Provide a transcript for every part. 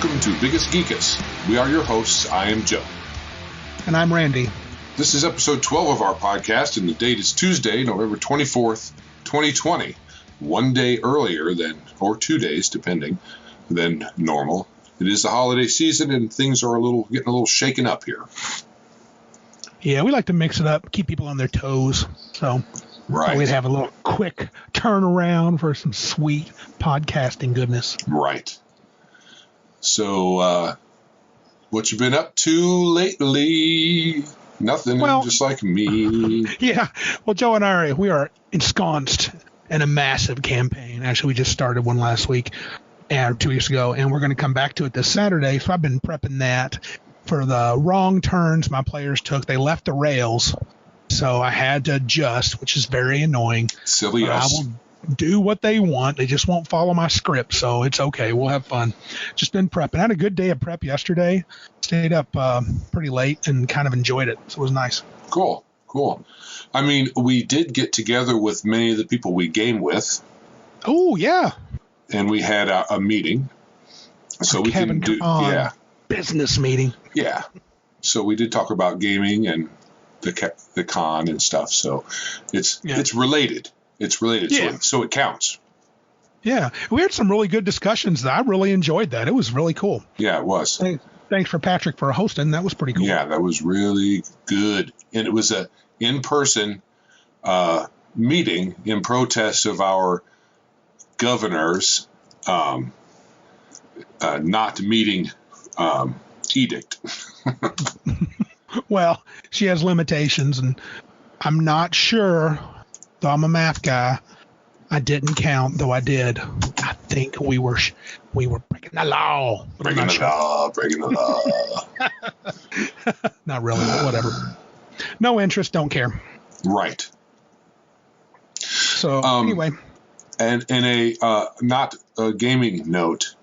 Welcome to Biggest Geekus. We are your hosts. I am Joe. And I'm Randy. This is episode 12 of our podcast, and the date is Tuesday, November 24th, 2020. 1 day earlier than, or 2 days, depending, than normal. It is the holiday season, and things are getting a little shaken up here. Yeah, we like to mix it up, keep people on their toes. So right. We'd have a little quick turnaround for some sweet podcasting goodness. Right. So, what you been up to lately? Nothing, just like me. Yeah. Well, Joe and I, we are ensconced in a massive campaign. Actually, we just started one last week and 2 weeks ago, and we're going to come back to it this Saturday. So I've been prepping that for the wrong turns my players took. They left the rails, so I had to adjust, which is very annoying. Silly us. I will do what they want. They just won't follow my script, so it's okay. We'll have fun. Just been prepping. I had a good day of prep yesterday. Stayed up pretty late and kind of enjoyed it, so it was nice. Cool. I mean, we did get together with many of the people we game with. Oh, yeah. And we had a meeting. So we can do, business meeting. Yeah. So we did talk about gaming and the con and stuff. So it's related. It's related. Yeah. So it counts. Yeah. We had some really good discussions. I really enjoyed that. It was really cool. Yeah, it was. Thanks for Patrick for hosting. That was pretty cool. Yeah, that was really good. And it was a in-person meeting in protest of our governor's not meeting edict. Well, she has limitations, and I'm not sure, though I'm a math guy, I didn't count, though I did. I think we were breaking the law. Breaking the law. Not really, but whatever. No interest, don't care. Right. So, anyway. And in a not a gaming note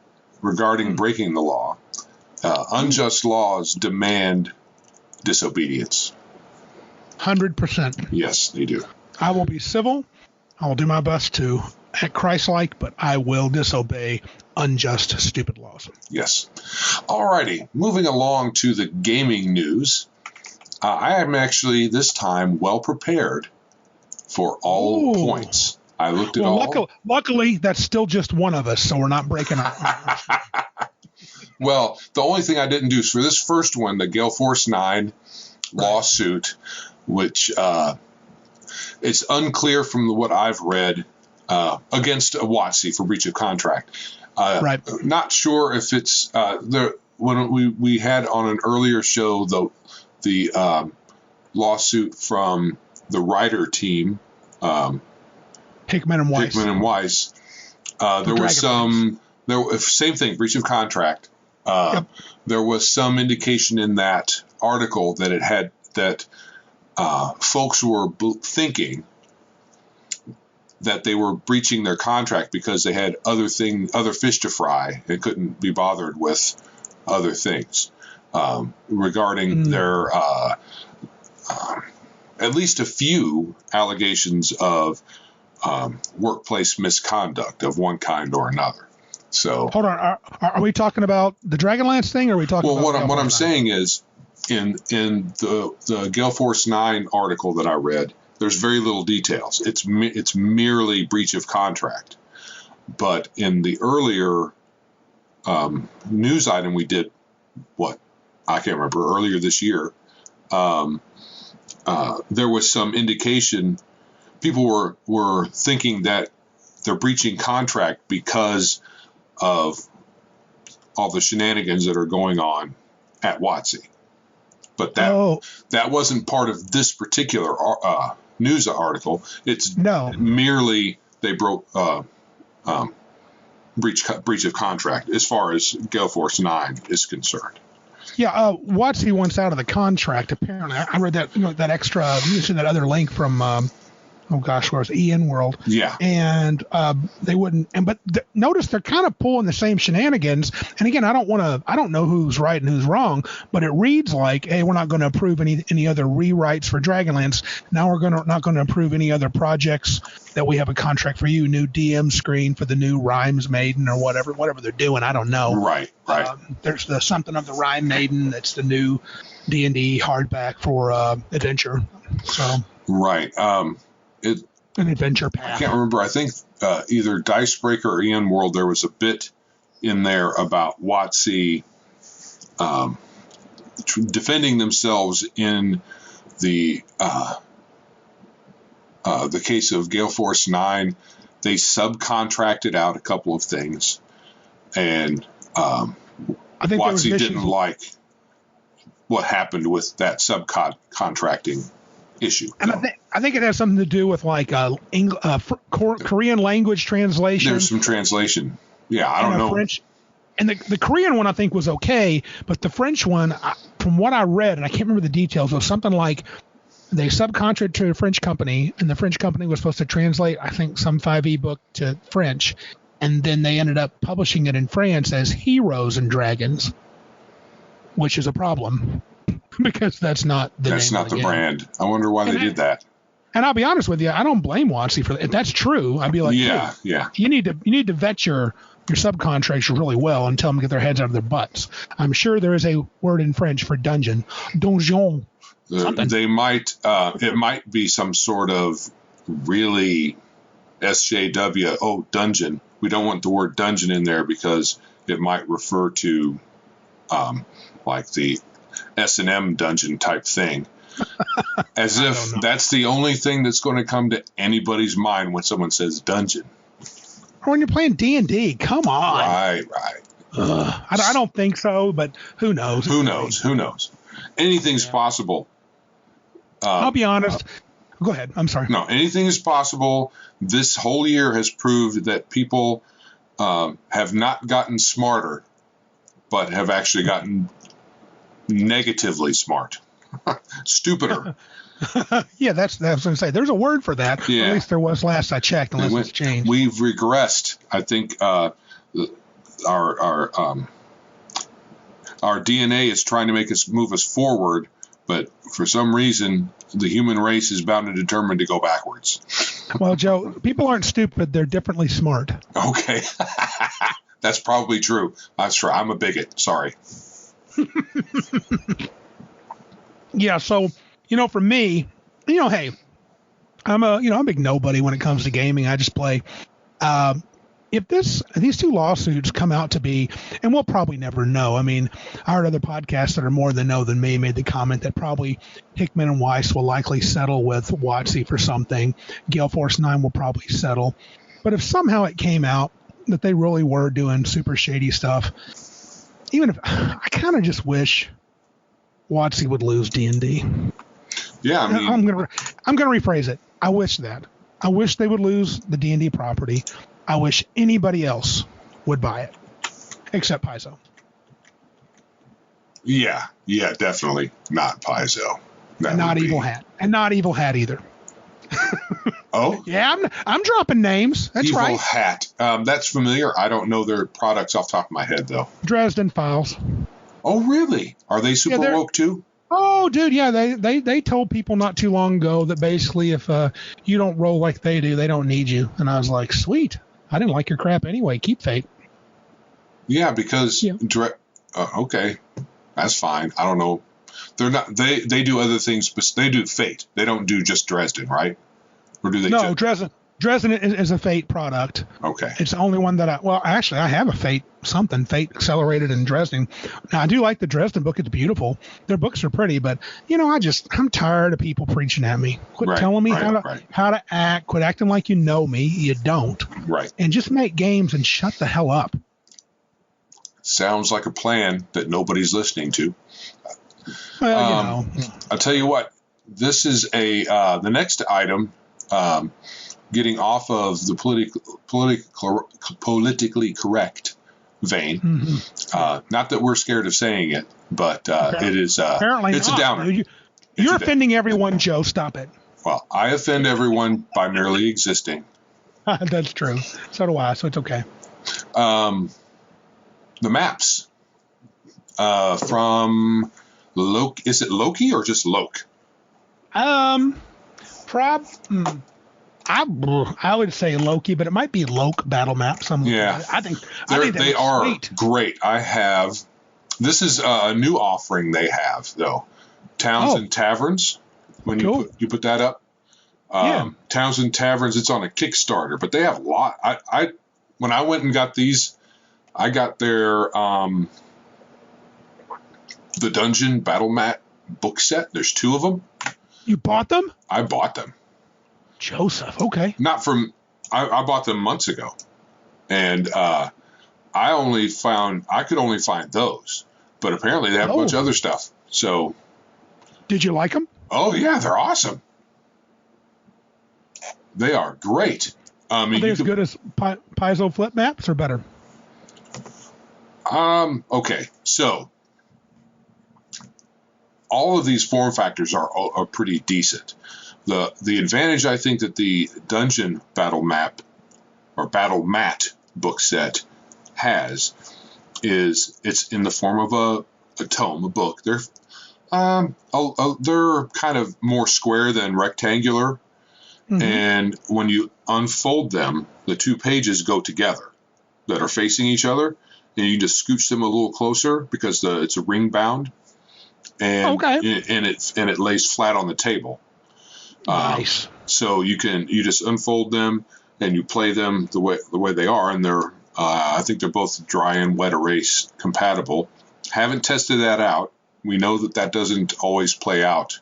regarding breaking the law, unjust laws demand disobedience. 100%. Yes, they do. I will be civil. I will do my best to act Christ-like, but I will disobey unjust, stupid laws. Yes. All righty. Moving along to the gaming news. I am actually this time well prepared for all points. I looked at all. Luckily, that's still just one of us, so we're not breaking up. Well, the only thing I didn't do is for this first one, the Gale Force 9 lawsuit, which it's unclear from what I've read against a WotC for breach of contract. Right. Not sure if it's when we had on an earlier show the lawsuit from the writer team. Hickman and Weiss. There was same thing, breach of contract. Yep. There was some indication in that article that it had that folks were thinking that they were breaching their contract because they had other fish to fry and couldn't be bothered with other things regarding their at least a few allegations of workplace misconduct of one kind or another. So hold on, are we talking about the Dragonlance thing, or are we talking? Well, what I'm saying is, in the Gale Force 9 article that I read, there's very little details. It's merely breach of contract. But in the earlier news item we did, I can't remember, earlier this year, there was some indication. People were thinking that they're breaching contract because of all the shenanigans that are going on at WotC. But that wasn't part of this particular news article. It's merely they broke breach of contract as far as Gale Force 9 is concerned. Yeah, WotC wants out of the contract. Apparently, I read that that extra. You said that other link from oh gosh, where was it? EN World. Yeah. And they wouldn't. But notice they're kind of pulling the same shenanigans. And again, I don't know who's right and who's wrong, but it reads like, hey, we're not going to approve any other rewrites for Dragonlance. Now we're not going to approve any other projects that we have a contract for you, new DM screen for the new Rhymes Maiden or whatever they're doing. I don't know. Right. There's the something of the Rhyme Maiden. That's the new D&D hardback for Adventure. So right. An adventure path. I can't remember. I think either Dicebreaker or EN World, there was a bit in there about WotC defending themselves in the case of Gale Force 9. They subcontracted out a couple of things, and I think WotC didn't like what happened with that subcontracting issue. And I think it has something to do with like Korean language translation. There's some translation. Yeah, I don't know. French. And the Korean one I think was okay, but the French one, from what I read, and I can't remember the details, was something like they subcontracted to a French company, and the French company was supposed to translate, I think, some 5e book to French, and then they ended up publishing it in France as Heroes and Dragons, which is a problem. Because that's not the brand. I wonder why they did that. And I'll be honest with you, I don't blame WotC for that. If that's true, I'd be like, yeah. You need to vet your subcontractors really well and tell them to get their heads out of their butts. I'm sure there is a word in French for dungeon, donjon. They might. It might be some sort of really SJW. Oh, dungeon. We don't want the word dungeon in there because it might refer to like the S&M dungeon type thing, as if that's the only thing that's going to come to anybody's mind when someone says dungeon. Or when you're playing D&D, come on. Right. I don't think so, but who knows? Who knows? Anything's possible. I'll be honest. Go ahead. I'm sorry. No, anything is possible. This whole year has proved that people have not gotten smarter, but have actually gotten negatively smart. Stupider. Yeah, that's what I was going to say. There's a word for that. Yeah. At least there was last I checked, unless it's changed. We've regressed. I think our DNA is trying to move us forward, but for some reason, the human race is bound and determined to go backwards. Well, Joe, people aren't stupid. They're differently smart. Okay. That's probably true. That's true. I'm a bigot. Sorry. Yeah, so for me, hey, I'm a big nobody when it comes to gaming. I just play. If these two lawsuits come out to be, and we'll probably never know. I mean, I heard other podcasts that are more than know than me made the comment that probably Hickman and Weiss will likely settle with WotC for something. Gale Force 9 will probably settle. But if somehow it came out that they really were doing super shady stuff, even if I kind of just wish WotC would lose D&D. Yeah, I mean, I'm gonna rephrase it. I wish that. I wish they would lose the D&D property. I wish anybody else would buy it, except Paizo. Yeah, definitely not Paizo. And not Evil Hat, and not Evil Hat either. Oh, yeah, I'm dropping names. That's Evil right. Evil Hat. That's familiar. I don't know their products off the top of my head though. Dresden Files. Oh, really? Are they super woke too? Oh, dude, yeah. They told people not too long ago that basically if you don't roll like they do, they don't need you. And I was like, sweet. I didn't like your crap anyway. Keep Fate. Yeah, because okay, that's fine. I don't know. They're not. They do other things, but they do Fate. They don't do just Dresden, right? Or do they? No, Dresden is a Fate product. Okay. It's the only one that I have a Fate Accelerated in Dresden. Now I do like the Dresden book. It's beautiful. Their books are pretty, but I'm tired of people preaching at me. Quit telling me how to act. Quit acting like you know me. You don't. Right. And just make games and shut the hell up. Sounds like a plan that nobody's listening to. Well, I'll tell you what. This is the next item. Getting off of the politically correct vein. Mm-hmm. Not that we're scared of saying it, but it is. Apparently it's not. a downer. You're offending everyone, Joe. Stop it. Well, I offend everyone by merely existing. That's true. So do I. So it's okay. The maps from Loki. Is it Loki or just Loke? I would say Loki, but it might be Loke battle maps. Yeah, I think they are sweet. great. This is a new offering they have though. Towns and Taverns. When cool. you put that up, Towns and Taverns. It's on a Kickstarter, but they have a lot. When I went and got these, I got their the Dungeon Battle Mat book set. There's 2 of them. You bought them? I bought them. Joseph, okay. Not from. I bought them months ago, and I could only find those, but apparently they have a bunch of other stuff. So, did you like them? Oh yeah, they're awesome. They are great. Are they as good as Paizo flip maps or better? Okay, so all of these form factors are pretty decent. The advantage I think that the Dungeon Battle Map or Battle Mat book set has is it's in the form of a tome, a book. They're kind of more square than rectangular, and when you unfold them, the 2 pages go together that are facing each other, and you just scooch them a little closer because it's a ring bound, and it lays flat on the table. Nice. So you just unfold them and you play them the way they are, and they're I think they're both dry and wet erase compatible. Haven't tested that out. We know that doesn't always play out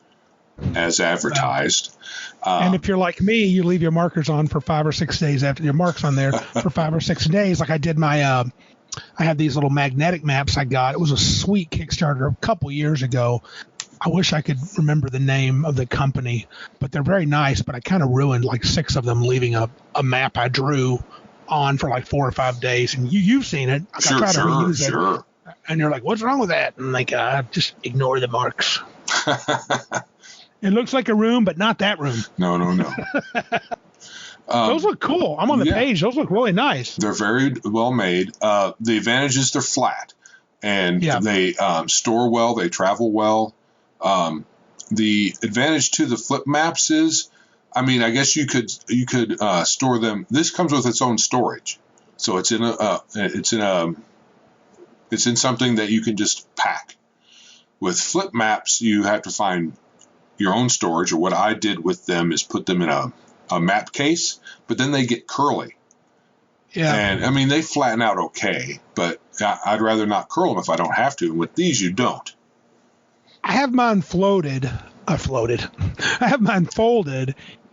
as advertised. And if you're like me, you leave your markers on for 5 or 6 days after your marks on there for 5 or 6 days. Like I did I have these little magnetic maps I got. It was a sweet Kickstarter a couple years ago. I wish I could remember the name of the company, but they're very nice. But I kind of ruined like 6 of them, leaving a map I drew on for like 4 or 5 days. And you've seen it. I try to reuse it. And you're like, what's wrong with that? And like, just ignore the marks. It looks like a room, but not that room. No. Those look cool. I'm on the page. Those look really nice. They're very well made. The advantage is they're flat, and they store well. They travel well. The advantage to the flip maps is, I guess you could store them. This comes with its own storage, so it's in something that you can just pack. With flip maps, you have to find your own storage, or what I did with them is put them in a map case, but then they get curly. Yeah. And they flatten out okay, but I'd rather not curl them if I don't have to. And with these, you don't. I have mine folded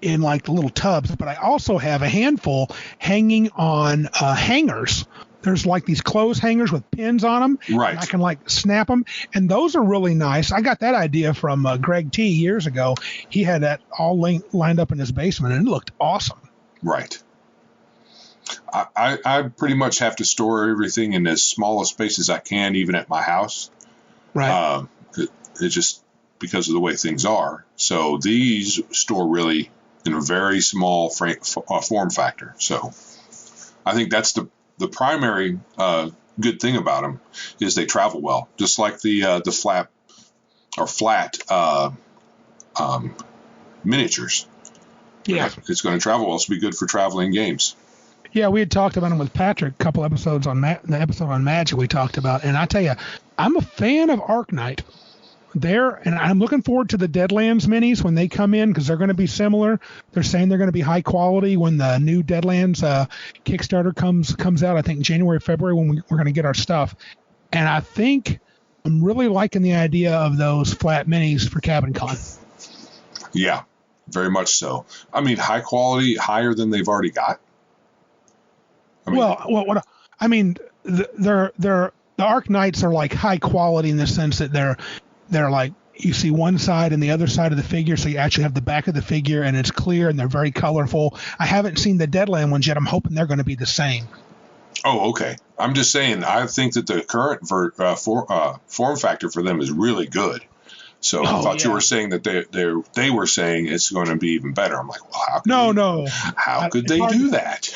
in like the little tubs, but I also have a handful hanging on hangers. There's like these clothes hangers with pins on them. Right. I can like snap them. And those are really nice. I got that idea from Greg T years ago. He had that all lined up in his basement, and it looked awesome. Right. I pretty much have to store everything in as small a space as I can, even at my house. Right. It's just because of the way things are. So these store really in a very small form factor. So I think that's the primary good thing about them is they travel well, just like the flat miniatures. Yeah, it's going to travel well. It's be good for traveling games. Yeah, we had talked about them with Patrick a couple episodes on the episode on Magic we talked about, and I tell you, I'm a fan of Arknight. And I'm looking forward to the Deadlands minis when they come in, because they're going to be similar. They're saying they're going to be high quality when the new Deadlands Kickstarter comes out. I think January, February, when we're going to get our stuff. And I think I'm really liking the idea of those flat minis for Cabin Con. Yeah, very much so. High quality, higher than they've already got. The Arknights are like high quality in the sense that they're like, you see one side and the other side of the figure, so you actually have the back of the figure, and it's clear, and they're very colorful. I haven't seen the Deadland ones yet. I'm hoping they're going to be the same. Oh, okay. I'm just saying, I think that the current form factor for them is really good. So I thought you were saying that they were saying it's going to be even better. I'm like, well, how could they do that?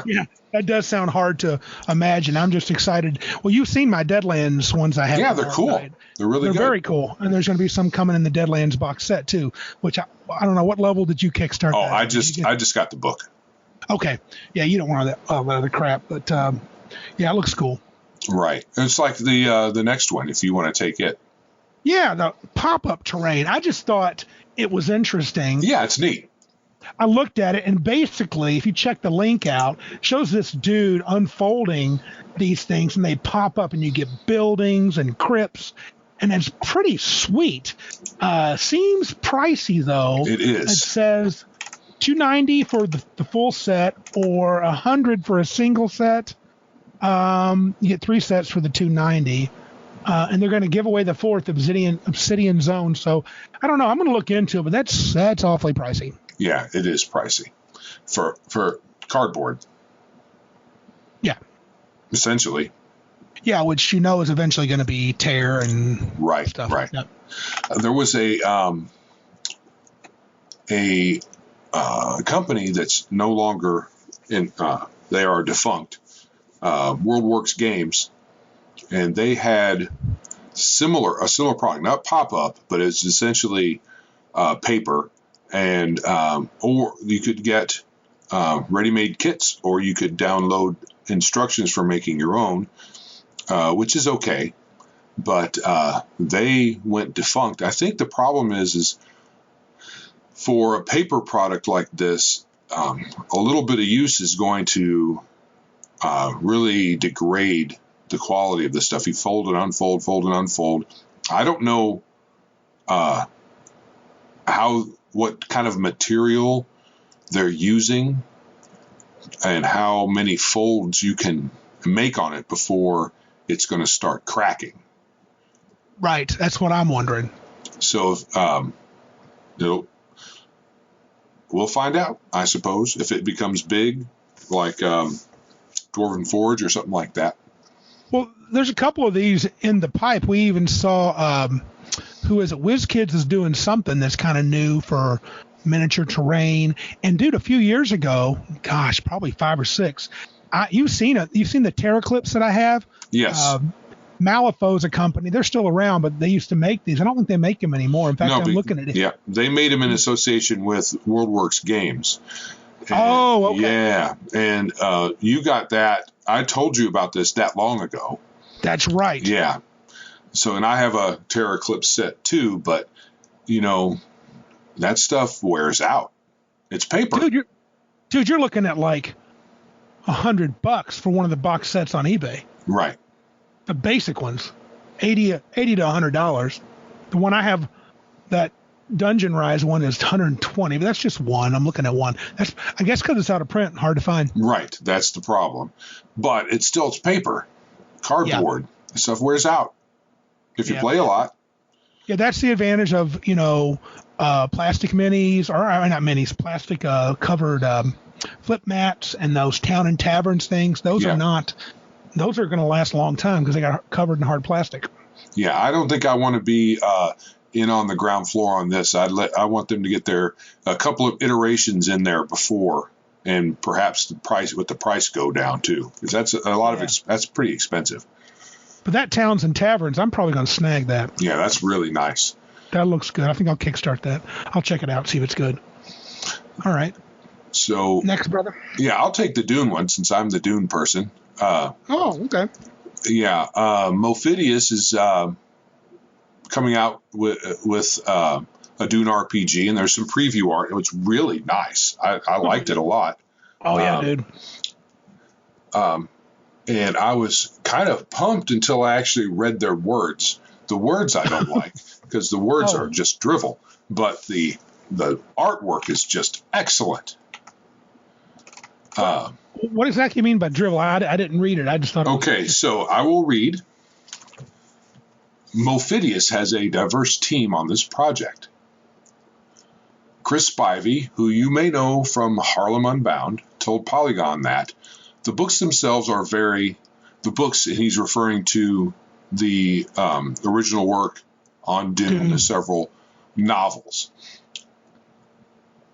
Yeah, that does sound hard to imagine. I'm just excited. Well, you've seen my Deadlands ones I have. Yeah, they're cool. They're really good. They're very cool. And there's going to be some coming in the Deadlands box set too, which I don't know, what level did you kickstart that? I just got the book. Okay. Yeah, you don't want all that other crap, but yeah, it looks cool. Right. It's like the next one if you want to take it. Yeah, the pop-up terrain. I just thought it was interesting. Yeah, it's neat. I looked at it, and basically, if you check the link out, it shows this dude unfolding these things, and they pop up, and you get buildings and crypts, and it's pretty sweet. Seems pricey, though. It is. It says $290 for the full set, or $100 for a single set. You get 3 sets for the $290. And they're going to give away the 4th Obsidian Zone. So I don't know. I'm going to look into it, but that's awfully pricey. Yeah, it is pricey for cardboard. Yeah. Essentially. Yeah, which is eventually going to be tear and stuff. Right. Yep. There was a company that's no longer in. They are defunct. WorldWorks Games. And they had a similar product, not pop-up, but it's essentially paper, and or you could get ready-made kits, or you could download instructions for making your own, which is okay. But they went defunct. I think the problem is for a paper product like this, a little bit of use is going to really degrade the quality of the stuff. You fold and unfold, fold and unfold. I don't know what kind of material they're using and how many folds you can make on it before it's going to start cracking. Right. That's what I'm wondering. So we'll find out, I suppose, if it becomes big, like Dwarven Forge or something like that. Well, there's a couple of these in the pipe. We even saw, WizKids is doing something that's kind of new for miniature terrain. And dude, a few years ago, gosh, probably 5 or 6, you've seen the Terraclips that I have? Yes. Malifaux's a company. They're still around, but they used to make these. I don't think they make them anymore. In fact, I'm looking at it. Yeah, they made them in association with WorldWorks Games. And, okay. Yeah, and you got that. I told you about this that long ago. That's right. Yeah. So, and I have a Terraclip set too, but, that stuff wears out. It's paper. Dude, you're looking at like $100 for one of the box sets on eBay. Right. The basic ones, $80 to $100. The one I have, that Dungeon Rise one, is $120, but that's just one. I'm looking at one. That's, I guess, because it's out of print and hard to find. Right. That's the problem. But it's paper, cardboard. Yeah. Stuff wears out if you play a lot. Yeah, that's the advantage of, plastic minis, or not minis, plastic covered flip mats and those town and taverns things. Those are not. Those are going to last a long time because they got covered in hard plastic. Yeah, I don't think I want to be in on the ground floor on this. I want them to get a couple of iterations in there before, and perhaps the price go down too, because that's a lot of that's pretty expensive. But that towns and taverns, I'm probably going to snag that. Yeah, that's really nice. That looks good. I think I'll kickstart that. I'll check it out, see if it's good. All right. So next, brother. Yeah, I'll take the Dune one since I'm the Dune person. Okay. Yeah, Mophidius is coming out with a Dune RPG, and there's some preview art. It was really nice. I liked it a lot. Oh yeah, dude. And I was kind of pumped until I actually read their words. The words I don't like because the words are just drivel, but the artwork is just excellent. What exactly you mean by drivel? I didn't read it. I just thought. Okay, so I will read. Mophidius has a diverse team on this project. Chris Spivey, who you may know from Harlem Unbound, told Polygon that the books themselves are the books, and he's referring to the original work on Dune, the several novels,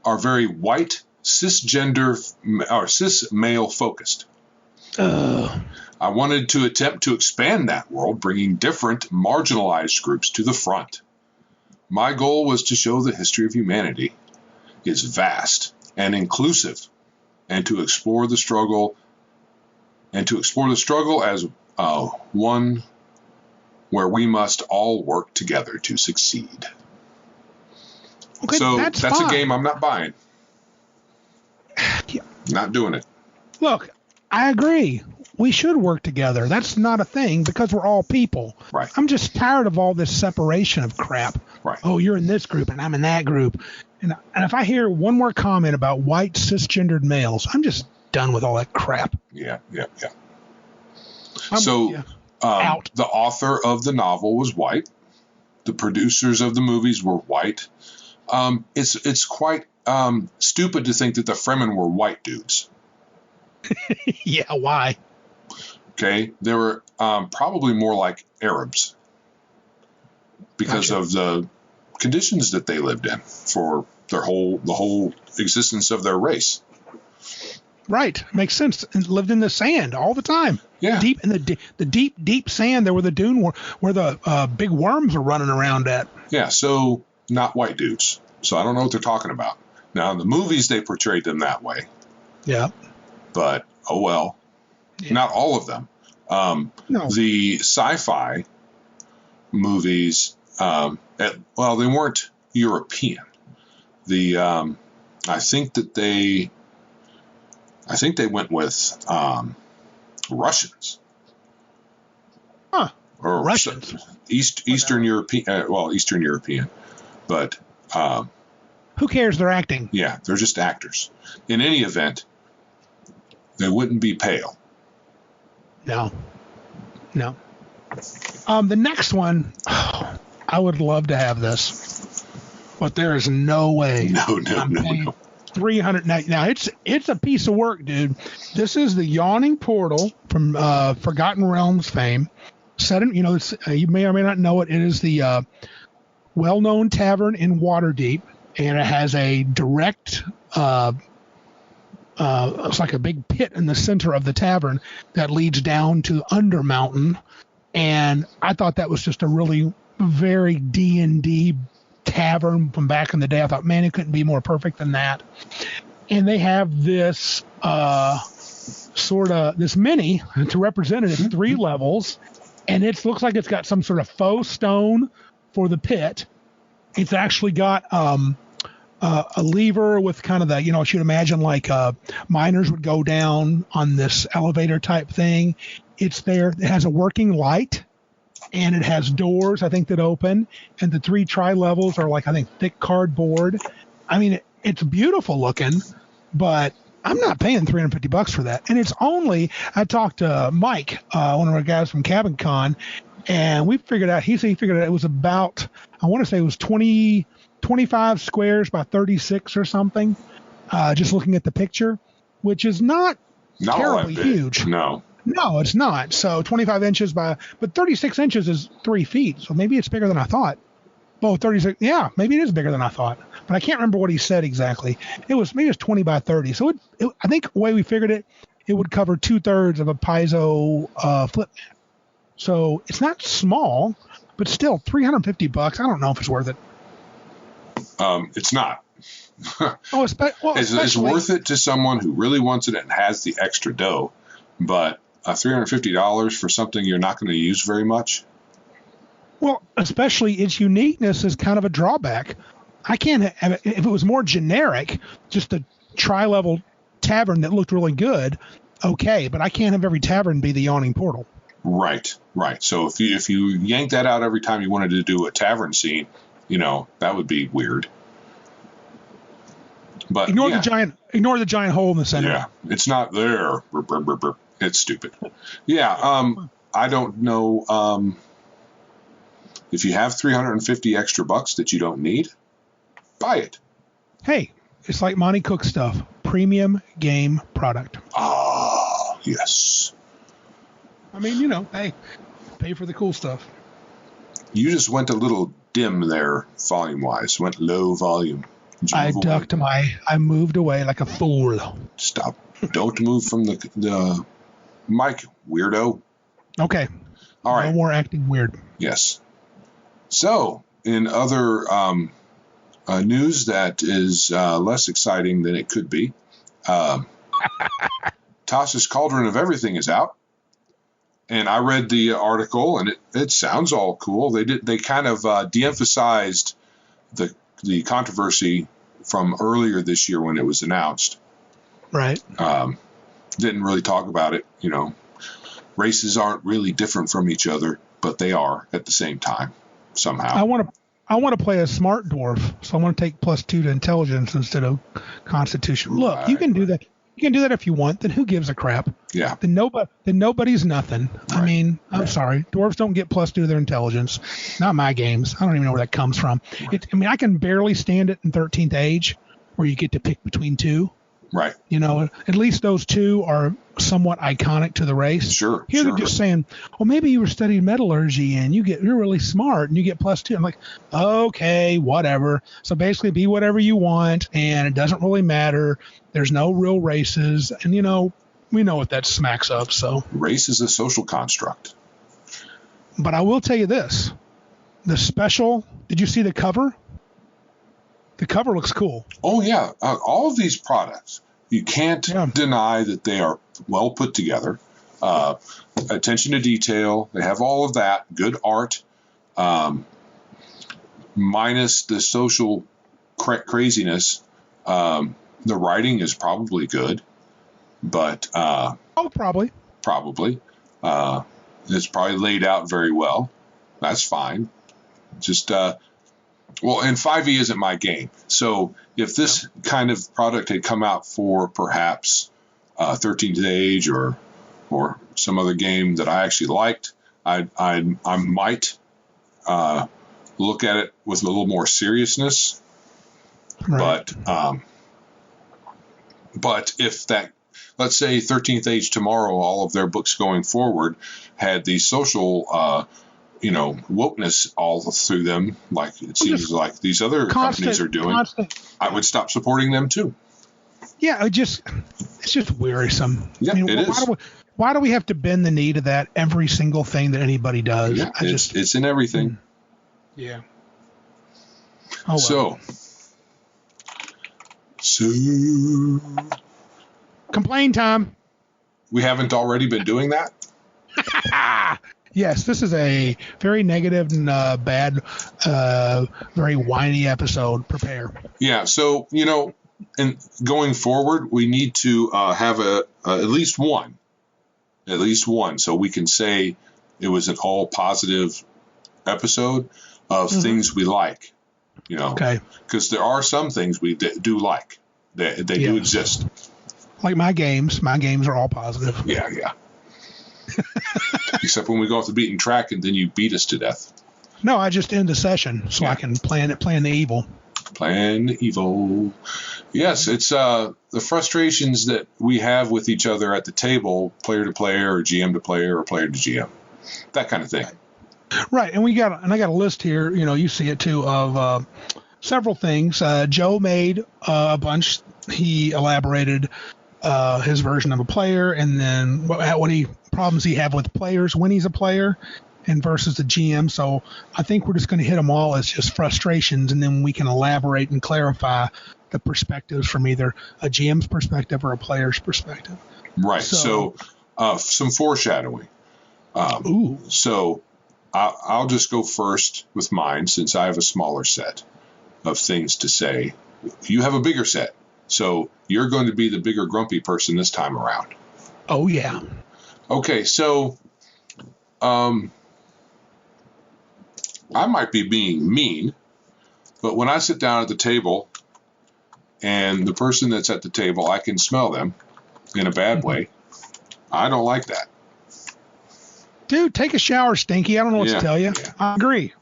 are very white, cisgender, or cis male focused. I wanted to attempt to expand that world, bringing different marginalized groups to the front. My goal was to show the history of humanity is vast and inclusive, and to explore the struggle as one where we must all work together to succeed. Okay, so that's a fine. game I'm not buying. Yeah. Not doing it. Look, I agree. We should work together. That's not a thing because we're all people. Right. I'm just tired of all this separation of crap. Right. Oh, you're in this group and I'm in that group. And if I hear one more comment about white cisgendered males, I'm just done with all that crap. Yeah. I'm out. The author of the novel was white. The producers of the movies were white. It's quite stupid to think that the Fremen were white dudes. Yeah, why? Okay, they were probably more like Arabs because of the conditions that they lived in for the whole existence of their race. Right, makes sense. And lived in the sand all the time. Yeah, deep in the deep sand there where the dune where the big worms are running around at. Yeah, so not white dudes. So I don't know what they're talking about. Now in the movies they portrayed them that way. Yeah. But oh well. Yeah. Not all of them. No. The sci-fi movies, they weren't European. I think they went with Russians. Huh. Or Russians. Eastern European. But who cares? They're acting. Yeah, they're just actors. In any event, they wouldn't be pale. No. The next one, I would love to have this, but there is no way. No. 300. Now it's a piece of work, dude. This is the Yawning Portal from Forgotten Realms fame. Set in, you may or may not know it. It is the well-known tavern in Waterdeep, and it has a direct. It's like a big pit in the center of the tavern that leads down to Undermountain, and I thought that was just a really very D&D tavern from back in the day. I thought, man, it couldn't be more perfect than that. And they have this this mini to represent it at 3 levels, and it looks like it's got some sort of faux stone for the pit. It's actually got a lever with kind of the, what you'd imagine like miners would go down on this elevator type thing. It's there. It has a working light, and it has doors, I think, that open. And the 3 tri-levels are like, I think, thick cardboard. I mean, it's beautiful looking, but I'm not paying $350 for that. And it's only, I talked to Mike, one of our guys from Cabin Con, and we figured out, he figured out it was about, I want to say it was 25 squares by 36 or something, just looking at the picture, which is not terribly huge. No, it's not. So 25 inches but 36 inches is 3 feet. So maybe it's bigger than I thought. Oh, 36. Yeah, maybe it is bigger than I thought. But I can't remember what he said exactly. Maybe it was 20 by 30. So I think the way we figured it would cover 2/3 of a piezo flip mat. So it's not small, but still $350. I don't know if it's worth it. It's not. It's worth it to someone who really wants it and has the extra dough, but $350 for something you're not going to use very much. Well, especially its uniqueness is kind of a drawback. I can't have it, if it was more generic, just a tri-level tavern that looked really good. Okay, but I can't have every tavern be the Yawning Portal. Right. So if you yank that out every time you wanted to do a tavern scene, that would be weird. But ignore the giant hole in the center. Yeah, it's not there. It's stupid. Yeah, I don't know if you have $350 extra that you don't need, buy it. Hey, it's like Monty Cook stuff. Premium game product. Ah, yes. I mean, hey, pay for the cool stuff. You just went a little dim there volume-wise. Went low volume. I moved away like a fool. Stop. Don't move from the mic, weirdo. Okay. All right. No more acting weird. Yes. So, in other news that is less exciting than it could be, Tasha's Cauldron of Everything is out. And I read the article, and it sounds all cool. They kind of de-emphasized the controversy from earlier this year when it was announced. Right. Didn't really talk about it. You know, races aren't really different from each other, but they are at the same time somehow. I want to play a smart dwarf, so I want to take +2 to intelligence instead of constitution. Look, Right, you can do that. You can do that if you want. Then who gives a crap? Yeah. Then nobody's nothing. Right. I mean, I'm sorry. Dwarves don't get +2 to their intelligence. Not my games. I don't even know where that comes from. I can barely stand it in 13th Age, where you get to pick between two. Right. You know, at least those two are somewhat iconic to the race. Sure. Here sure. they're just saying, well, maybe you were studying metallurgy and you're really smart and you get +2. I'm like, okay, whatever. So basically be whatever you want and it doesn't really matter. There's no real races. And, you know, we know what that smacks of. So Race is a social construct. But I will tell you this. The special, did you see the cover? The cover looks cool. Oh, yeah. All of these products, you can't deny that they are well put together. Attention to detail. They have all of that. Good art. Minus the social craziness. The writing is probably good. But probably. It's probably laid out very well. That's fine. Just well, and 5e isn't my game. So if this kind of product had come out for perhaps 13th Age or some other game that I actually liked, I might look at it with a little more seriousness. Right. But if that, let's say 13th Age tomorrow, all of their books going forward had the social wokeness all through them, like it seems like these other companies are doing, I would stop supporting them too. Yeah, it's just wearisome. Yeah, it is. Why do we have to bend the knee to that every single thing that anybody does? Yeah, it's in everything. Yeah. Oh, well. So complain time. We haven't already been doing that? Yes, this is a very negative and bad, very whiny episode. Prepare. Yeah, so, and going forward, we need to have at least one, so we can say it was an all positive episode of things we like, Okay. Because there are some things we do like. They do exist. Like my games. My games are all positive. Yeah. Except when we go off the beaten track and then you beat us to death. No, I just end the session so I can plan the evil. Plan the evil. Yes, it's the frustrations that we have with each other at the table, player to player or GM to player or player to GM. That kind of thing. Right, and I got a list here, you see it too, of several things. Joe made a bunch. He elaborated his version of a player and then what problems he have with players when he's a player and versus the GM. So I think we're just going to hit them all as just frustrations, and then we can elaborate and clarify the perspectives from either a GM's perspective or a player's perspective. Right. So some foreshadowing. So I'll just go first with mine since I have a smaller set of things to say. You have a bigger set. So you're going to be the bigger grumpy person this time around. Oh, yeah. Okay, so I might be being mean, but when I sit down at the table and the person that's at the table, I can smell them in a bad way. I don't like that. Dude, take a shower, Stinky. I don't know what to tell you. Yeah. I agree.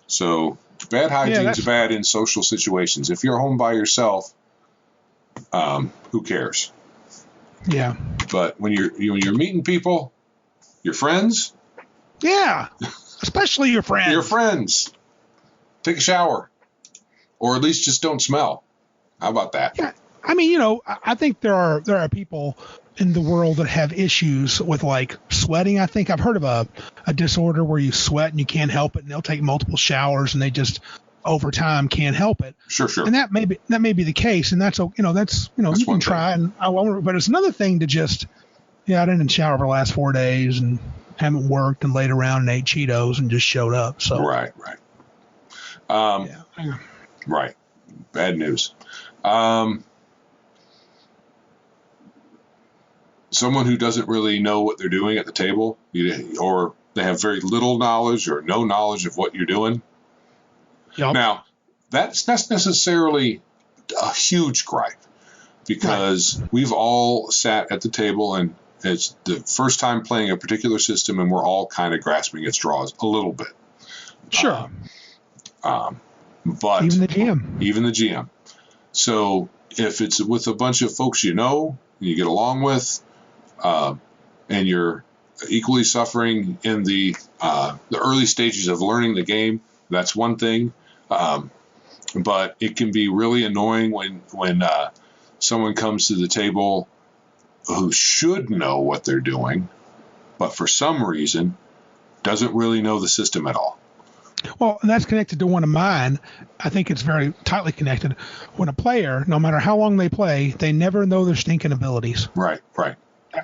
So bad hygiene is bad in social situations. If you're home by yourself, who cares? Yeah. But when you're meeting people, your friends. Yeah. Especially your friends. Your friends. take a shower, or at least just don't smell. How about that? Yeah. I mean, I think there are people in the world that have issues with like sweating. I think I've heard of a disorder where you sweat and you can't help it, and they'll take multiple showers and they just over time can't help it. Sure. And that may be the case, and that's you can try, and I won't. But it's another thing to just I didn't shower for the last 4 days and haven't worked and laid around and ate Cheetos and just showed up. So right. Right. Bad news. Someone who doesn't really know what they're doing at the table, or they have very little knowledge or no knowledge of what you're doing. Yep. Now, that's not necessarily a huge gripe, because we've all sat at the table and it's the first time playing a particular system, and we're all kind of grasping at straws a little bit. Sure. But even the GM. So if it's with a bunch of folks you get along with, and you're equally suffering in the early stages of learning the game, that's one thing. But it can be really annoying when someone comes to the table who should know what they're doing, but for some reason doesn't really know the system at all. Well, and that's connected to one of mine. I think it's very tightly connected. When a player, no matter how long they play, they never know their stinking abilities. Right. I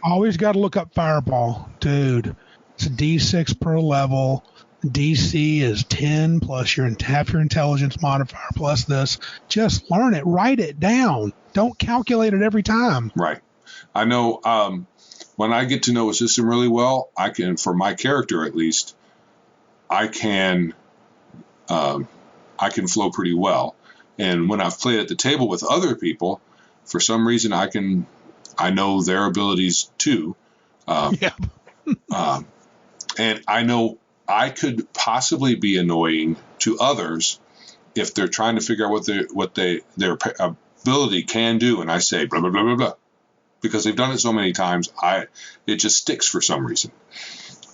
always got to look up Fireball. Dude, it's a D6 per level. DC is 10 plus half your intelligence modifier plus this. Just learn it. Write it down. Don't calculate it every time. Right. I know when I get to know a system really well, I can, for my character at least, I can flow pretty well. And when I've played at the table with other people, for some reason I know their abilities too. And I know I could possibly be annoying to others if they're trying to figure out what their ability can do, and I say blah blah blah blah blah, because they've done it so many times, it just sticks for some reason.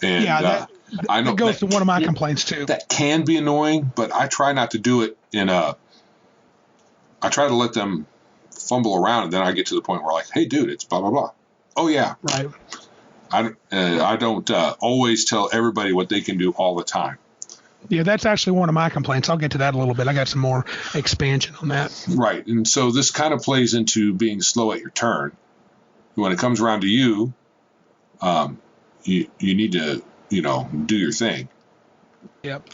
And I know that goes to one of my complaints too. That can be annoying, but I try not to do it I try to let them fumble around, and then I get to the point where like, hey dude, it's blah blah blah. Oh yeah. Right. I don't always tell everybody what they can do all the time. Yeah, that's actually one of my complaints. I'll get to that a little bit. I got some more expansion on that. Right. And so this kind of plays into being slow at your turn. When it comes around to you, you need to, do your thing. Yep.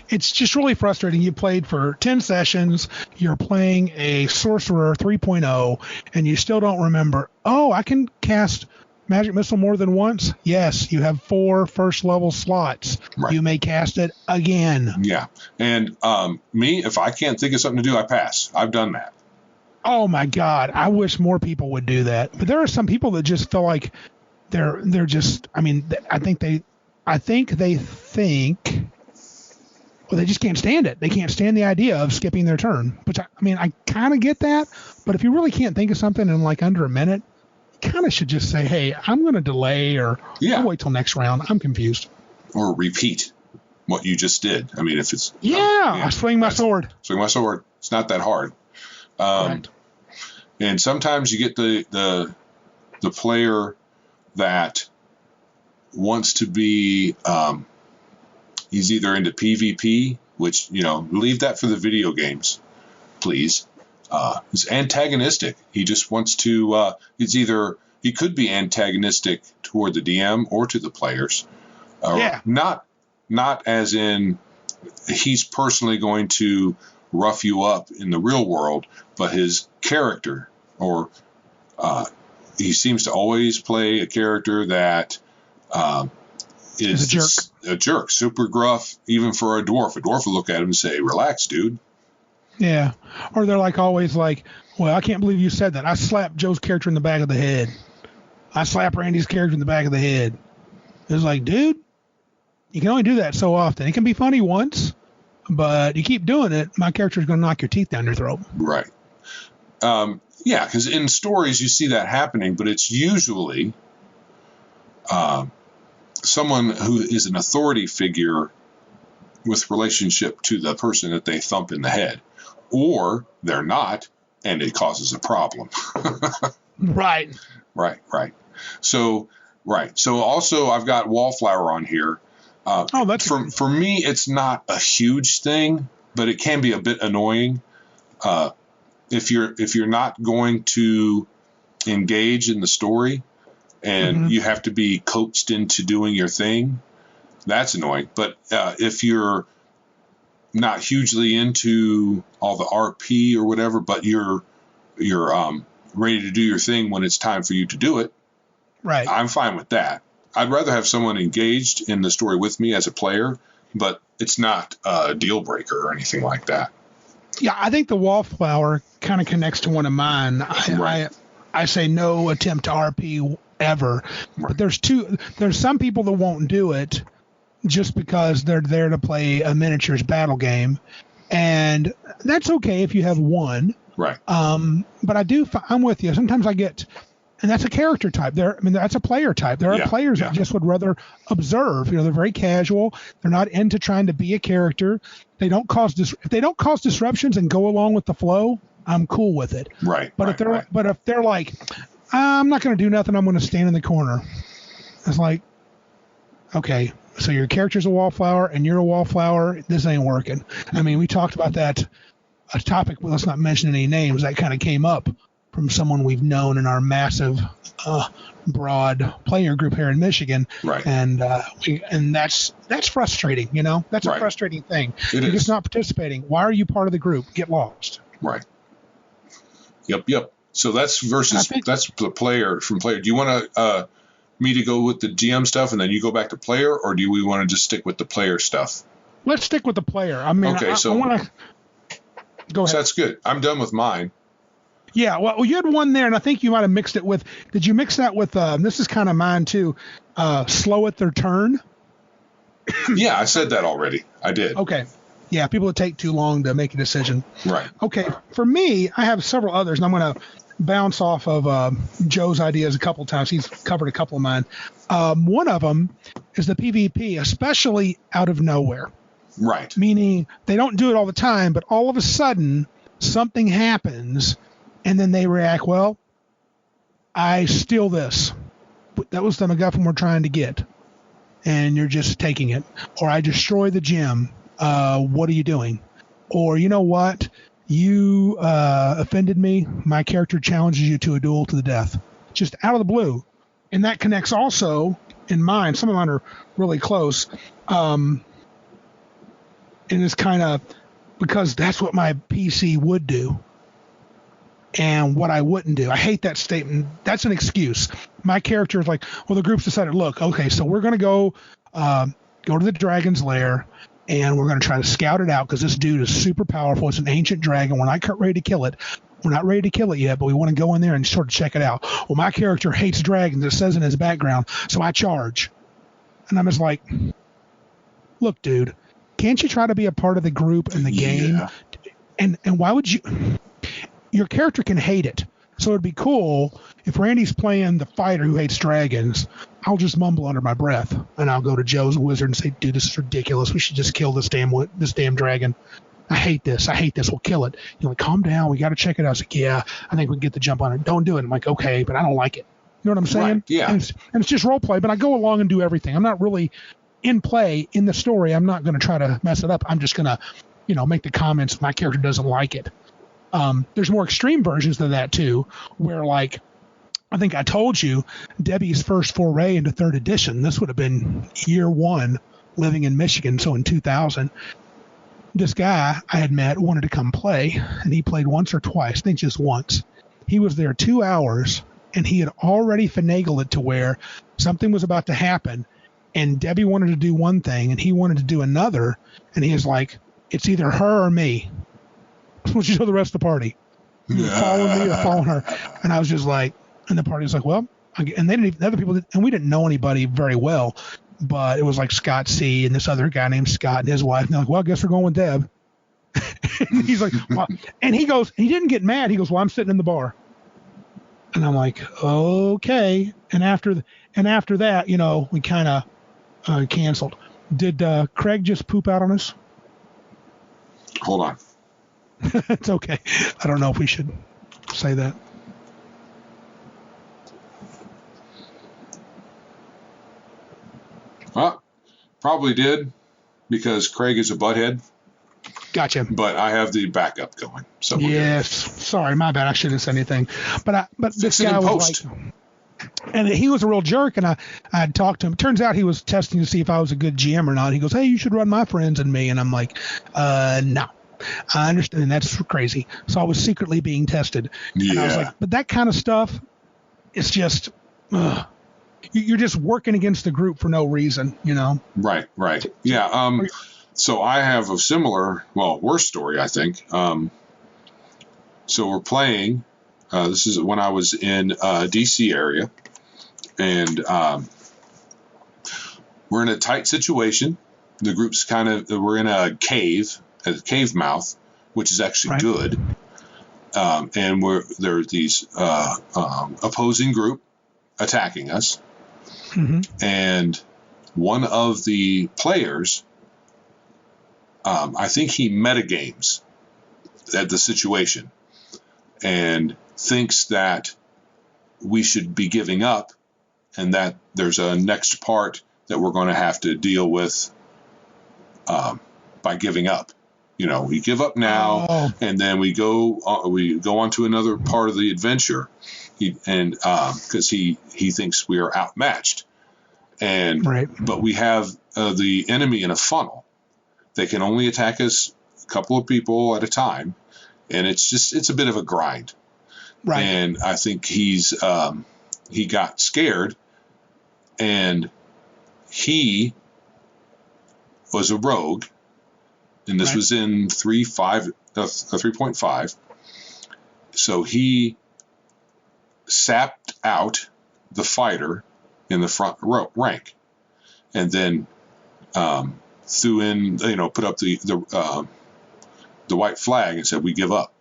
It's just really frustrating. You played for 10 sessions, you're playing a Sorcerer 3.0, and you still don't remember, I can cast Magic Missile more than once? Yes, you have 4 first-level slots. Right. You may cast it again. Yeah. And me, if I can't think of something to do, I pass. I've done that. Oh, my God. I wish more people would do that. But there are some people that just feel like they're just, I think they think, well, they just can't stand it. They can't stand the idea of skipping their turn, which I kind of get that. But if you really can't think of something in like under a minute, you kind of should just say, hey, I'm going to delay, or I'll wait till next round. I'm confused. Or repeat what you just did. If it's... I swing my sword. Swing my sword. It's not that hard. Right. And sometimes you get the player that wants to be... he's either into PvP, which, leave that for the video games, please. He's antagonistic. He just wants to, he could be antagonistic toward the DM or to the players. Not as in he's personally going to rough you up in the real world, but his character, or he seems to always play a character that is a jerk, super gruff, even for a dwarf. A dwarf will look at him and say, relax, dude. Yeah. Or they're always like, well, I can't believe you said that. I slapped Joe's character in the back of the head. I slapped Randy's character in the back of the head. It's like, dude, you can only do that so often. It can be funny once, but you keep doing it, my character's going to knock your teeth down your throat. Right. Because in stories you see that happening, but it's usually someone who is an authority figure with relationship to the person that they thump in the head, or they're not, and it causes a problem. Right. Right. So also I've got wallflower on here. That's for me, it's not a huge thing, but it can be a bit annoying. If you're not going to engage in the story and you have to be coaxed into doing your thing, that's annoying. But if you're not hugely into all the RP or whatever, but you're ready to do your thing when it's time for you to do it, right, I'm fine with that. I'd rather have someone engaged in the story with me as a player, but it's not a deal breaker or anything like that. Yeah, I think the wallflower kind of connects to one of mine. I say no attempt to RP ever. Right. But there's some people that won't do it just because they're there to play a miniatures battle game, and that's okay if you have one. Right. But I'm with you. Sometimes I get, and that's a character type. That's a player type. There are players that just would rather observe. They're very casual. They're not into trying to be a character. They don't cause if they don't cause disruptions and go along with the flow, I'm cool with it. Right. But if they're like, I'm not going to do nothing, I'm going to stand in the corner. It's like, okay, so your character's a wallflower and you're a wallflower. This ain't working. I mean, we talked about that. A topic, well, let's not mention any names, that kind of came up from someone we've known in our massive, broad player group here in Michigan. Right. And that's frustrating, That's a frustrating thing. You're just not participating. Why are you part of the group? Get lost. Right. Yep. So that's the player from player. Do you want to me to go with the GM stuff and then you go back to player, or do we want to just stick with the player stuff? Let's stick with the player. I mean, okay, I want to go ahead. So that's good. I'm done with mine. Yeah, well, you had one there, and I think you might have mixed it with. Did you mix that with? This is kind of mine too. Slow at their turn. Yeah, I said that already. I did. Okay. Yeah, people that take too long to make a decision. Right. Okay. For me, I have several others, and I'm going to bounce off of Joe's ideas a couple times. He's covered a couple of mine. One of them is the PvP, especially out of nowhere. Right. Meaning they don't do it all the time, but all of a sudden something happens, and then they react, well, I steal this. That was the MacGuffin we're trying to get. And you're just taking it. Or I destroy the gym. What are you doing? Or you know what? You offended me. My character challenges you to a duel to the death. Just out of the blue. And that connects also in mine. Some of mine are really close. And it's kind of because that's what my PC would do and what I wouldn't do. I hate that statement. That's an excuse. My character is like, well, the group's decided, look, okay, so we're going to go to the dragon's lair and we're going to try to scout it out because this dude is super powerful. It's an ancient dragon. We're not ready to kill it. We're not ready to kill it yet, but we want to go in there and sort of check it out. Well, my character hates dragons. It says in his background, so I charge. And I'm just like, look, dude, can't you try to be a part of the group and the game? And why would you? Your character can hate it. So it'd be cool if Randy's playing the fighter who hates dragons. I'll just mumble under my breath, and I'll go to Joe's wizard and say, dude, this is ridiculous. We should just kill this damn dragon. I hate this. We'll kill it. You're like, calm down. We got to check it out. I was like, yeah, I think we can get the jump on it. Don't do it. I'm like, okay, but I don't like it. You know what I'm saying? Right, yeah. And it's just role play, but I go along and do everything. I'm not really in play in the story. I'm not going to try to mess it up. I'm just going to, make the comments. My character doesn't like it. There's more extreme versions than that too, where like, I think I told you Debbie's first foray into 3rd edition. This would have been year 1 living in Michigan. So in 2000, this guy I had met wanted to come play, and he played once or twice. I think just once. He was there 2 hours, and he had already finagled it to where something was about to happen, and Debbie wanted to do one thing, and he wanted to do another, and he was like, it's either her or me. Once you show the rest of the party. You follow me or follow her. And I was just like, and the party was like, well, and they didn't even, other people, and we didn't know anybody very well, but it was like Scott C. and this other guy named Scott and his wife. And they're like, well, I guess we're going with Deb. And he's like, well, and he goes, and he didn't get mad. He goes, well, I'm sitting in the bar. And I'm like, okay. And after that, we kind of canceled. Did Craig just poop out on us? Hold on. It's okay. I don't know if we should say that. Well, probably did, because Craig is a butthead. Gotcha. But I have the backup going. So yes. Sorry, my bad. I shouldn't have said anything. But this guy was like, and he was a real jerk. And I had talked to him. It turns out he was testing to see if I was a good GM or not. He goes, "Hey, you should run my friends and me." And I'm like, no. I understand. And that's crazy. So I was secretly being tested. Yeah. And I was like, but that kind of stuff, it's just, you're just working against the group for no reason, you know? Right. Yeah. So I have a similar, worse story, I think. So we're playing. This is when I was in DC area, and we're in a tight situation. The group's we're in a cave mouth, which is actually good. And there's these opposing group attacking us, and one of the players, I think he metagames at the situation and thinks that we should be giving up, and that there's a next part that we're going to have to deal with by giving up. You know, we give up now, and then we go on to another part of the adventure, because he thinks we are outmatched, but we have the enemy in a funnel. They can only attack us a couple of people at a time, and it's a bit of a grind. Right. And I think he got scared, and he was a rogue. And this was in 3.5. So he sapped out the fighter in the front rank, and then threw in, put up the white flag and said, "We give up."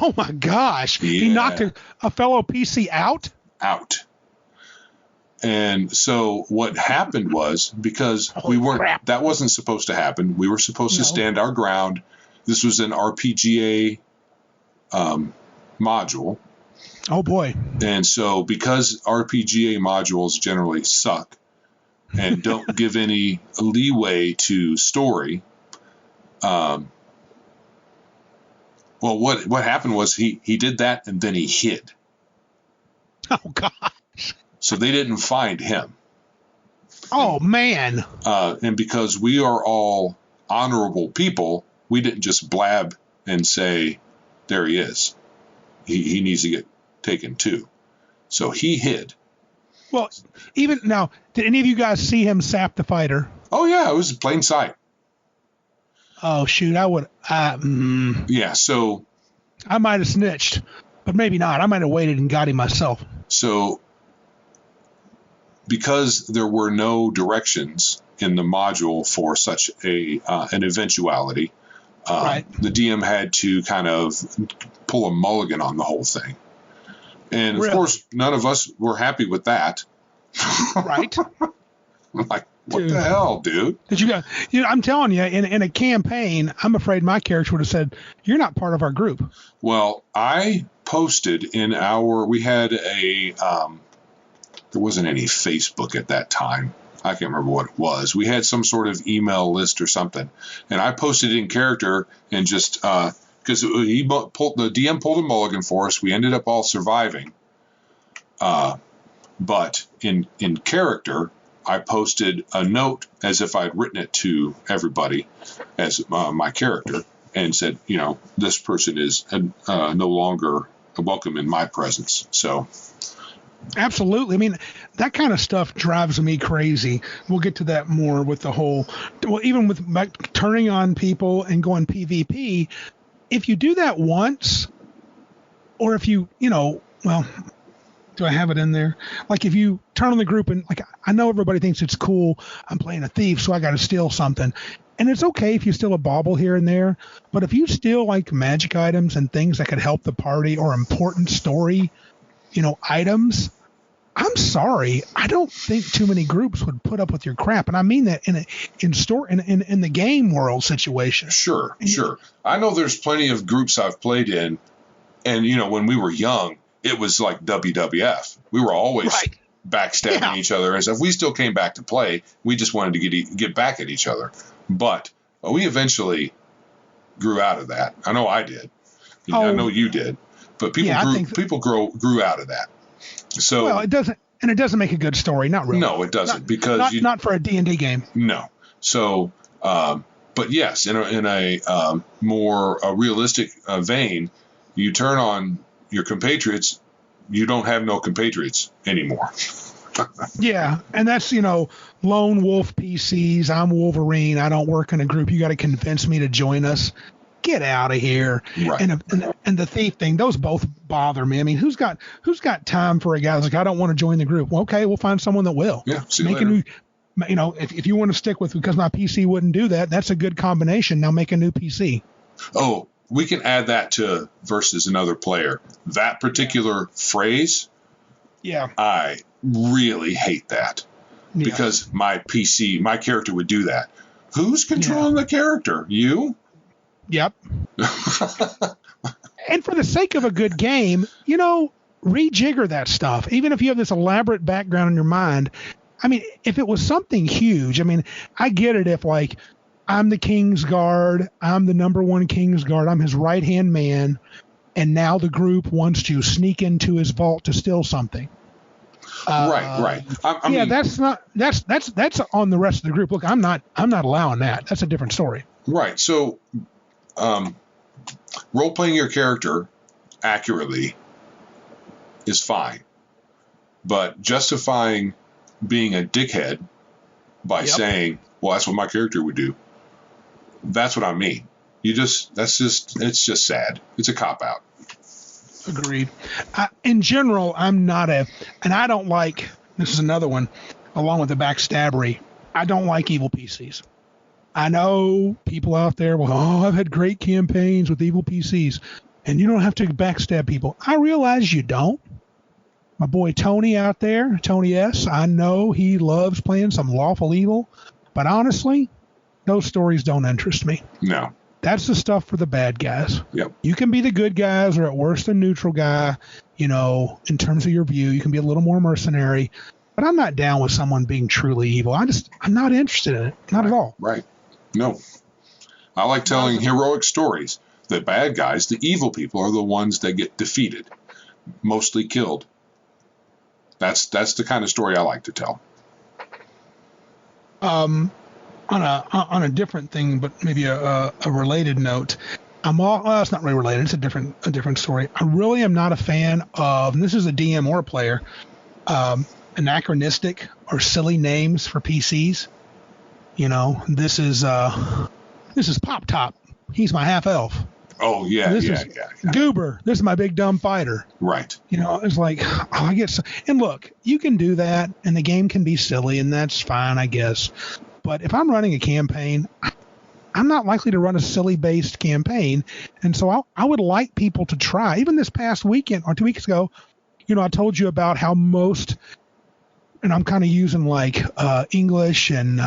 Oh my gosh! Yeah. He knocked a fellow PC out. And so what happened was, because that wasn't supposed to happen. We were supposed to stand our ground. This was an RPGA module. Oh boy. And so because RPGA modules generally suck and don't give any leeway to story, what happened was he did that, and then he hid. Oh gosh. So they didn't find him. Oh, man. And because we are all honorable people, we didn't just blab and say, "There he is. He needs to get taken too." So he hid. Well, even now, did any of you guys see him sap the fighter? Oh, yeah. It was plain sight. Oh, shoot. I would. Yeah, so. I might have snitched, but maybe not. I might have waited and got him myself. So, because there were no directions in the module for such an eventuality, the DM had to kind of pull a mulligan on the whole thing. And of course, none of us were happy with that. Right. Like, what the hell, dude? Did you guys, I'm telling you, in a campaign, I'm afraid my character would have said, "You're not part of our group." Well, I posted we had there wasn't any Facebook at that time. I can't remember what it was. We had some sort of email list or something. And I posted in character, and just, because the DM pulled a mulligan for us. We ended up all surviving. But in character, I posted a note as if I'd written it to everybody as my character, and said, this person is no longer welcome in my presence. So. Absolutely. I mean, that kind of stuff drives me crazy. We'll get to that more with the whole, even with turning on people and going PvP. If you do that once, or if you, do I have it in there? Like if you turn on the group and I know everybody thinks it's cool. I'm playing a thief, so I got to steal something. And it's okay if you steal a bauble here and there. But if you steal like magic items and things that could help the party or important story, items, I'm sorry, I don't think too many groups would put up with your crap, and I mean that in the game world situation. Sure. I know there's plenty of groups I've played in, and when we were young, it was like WWF. We were always backstabbing each other, and if we still came back to play, we just wanted to get back at each other. But we eventually grew out of that. I know I did. I know you did. But people grew out of that. So well, it doesn't make a good story. Not really. No, it doesn't, because not for a D&D game. No. So, but yes, in a more realistic vein, you turn on your compatriots, you don't have no compatriots anymore. Yeah, and that's lone wolf PCs. I'm Wolverine. I don't work in a group. You got to convince me to join us. Get out of here. Right. And the thief thing, those both bother me. I mean, who's got time for a guy who's like, I don't want to join the group? Well, okay, we'll find someone that will. Yeah. See you later. If you want to stick with, because my PC wouldn't do that, that's a good combination. Now make a new PC. Oh, we can add that to versus another player. That particular phrase. Yeah. I really hate that because my character would do that. Who's controlling the character? You? Yep. And for the sake of a good game, rejigger that stuff. Even if you have this elaborate background in your mind. I mean, if it was something huge, I get it if like I'm the King's Guard, I'm the number one King's Guard, I'm his right-hand man, and now the group wants to sneak into his vault to steal something. Right. I mean, that's on the rest of the group. Look, I'm not allowing that. That's a different story. Right. So, role-playing your character accurately is fine, but justifying being a dickhead by saying, well, that's what my character would do. That's what I mean. It's just sad. It's a cop-out. Agreed. In general, and I don't like, this is another one, along with the backstabbery, I don't like evil PCs. I know people out there, I've had great campaigns with evil PCs, and you don't have to backstab people. I realize you don't. My boy Tony out there, Tony S., I know he loves playing some lawful evil, but honestly, those stories don't interest me. No. That's the stuff for the bad guys. Yep. You can be the good guys, or at worst a neutral guy, in terms of your view. You can be a little more mercenary, but I'm not down with someone being truly evil. I'm not interested in it. Not at all. Right. No. I like telling heroic stories. The bad guys, the evil people, are the ones that get defeated, mostly killed. That's the kind of story I like to tell. On a different thing, but maybe a related note, it's not really related. It's a different story. I really am not a fan of, and this is a DM or a player, anachronistic or silly names for PCs. This is Pop Top. He's my half elf. Oh yeah, this is Goober. This is my big dumb fighter. Right. It's like, I get so, and look, you can do that, and the game can be silly, and that's fine, I guess. But if I'm running a campaign, I'm not likely to run a silly-based campaign, and so I would like people to try. Even this past weekend or 2 weeks ago, I told you about how most, and I'm kind of using like English and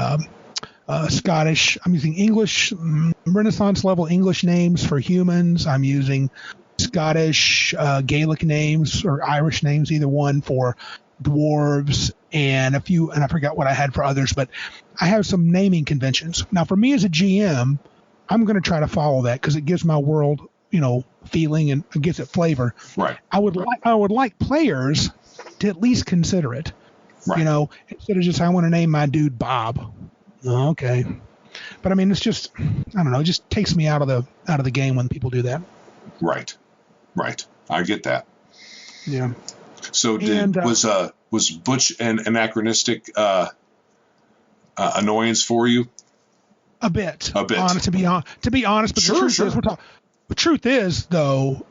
Scottish. I'm using English, Renaissance level English names for humans. I'm using Scottish, Gaelic names or Irish names, either one, for dwarves, and a few, and I forgot what I had for others, but I have some naming conventions. Now, for me as a GM, I'm going to try to follow that because it gives my world, feeling, and it gives it flavor. Right. I would like players to at least consider it. Right. Instead of just, I want to name my dude Bob. Okay. But it's just, I don't know, it just takes me out of the game when people do that. Right. I get that. Yeah. So was Butch an anachronistic annoyance for you? A bit. To be honest, but the truth is though,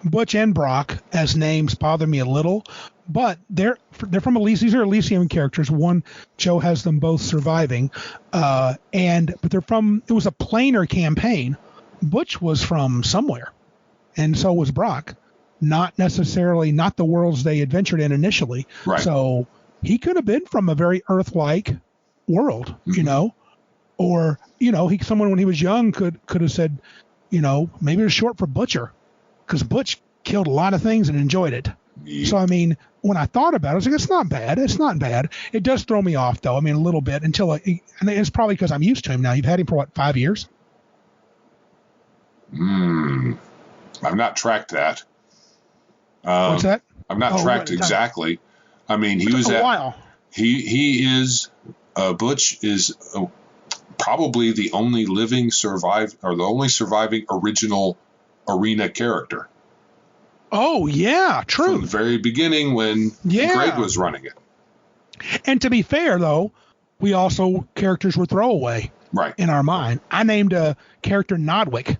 Butch and Brock as names bother me a little, but they're from Elysium. These are Elysium characters. One, Joe has them both surviving, but they're from. It was a planar campaign. Butch was from somewhere, and so was Brock. not the worlds they adventured in initially. Right. So he could have been from a very Earth-like world, or someone when he was young could have said, maybe it was short for Butcher, because Butch killed a lot of things and enjoyed it. Yeah. So I mean, when I thought about it, I was like, it's not bad. It's not bad. It does throw me off though. I mean, a little bit and it's probably because I'm used to him now. You've had him for what, 5 years? I've not tracked that. What's that? I've not tracked exactly. I mean, he was a while. He is Butch is probably the only surviving original arena character. Oh yeah, true. From the very beginning when Greg was running it. And to be fair though, characters were throwaway. Right. In our mind. I named a character Nodwick.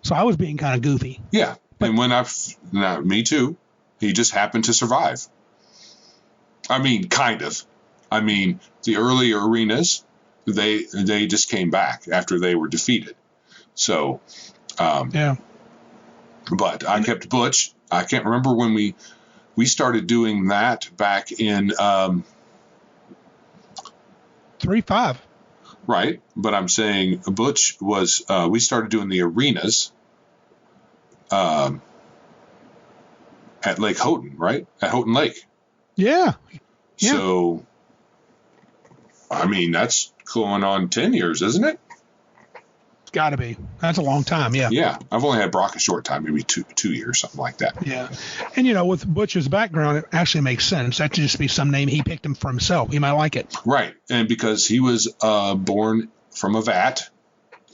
So I was being kind of goofy. Yeah. And me too. He just happened to survive. I mean, kind of. I mean, the early arenas, they just came back after they were defeated. So, But I kept Butch. I can't remember when we started doing that back in 3.5. Right, but I'm saying Butch was. We started doing the arenas at Lake Houghton, right? At Houghton Lake. Yeah. So, I mean, that's going on 10 years, isn't it? It's got to be. That's a long time, yeah. Yeah, I've only had Brock a short time, maybe two years, something like that. Yeah, and with Butch's background, it actually makes sense. That should just be some name he picked him for himself. He might like it. Right, and because he was born from a vat,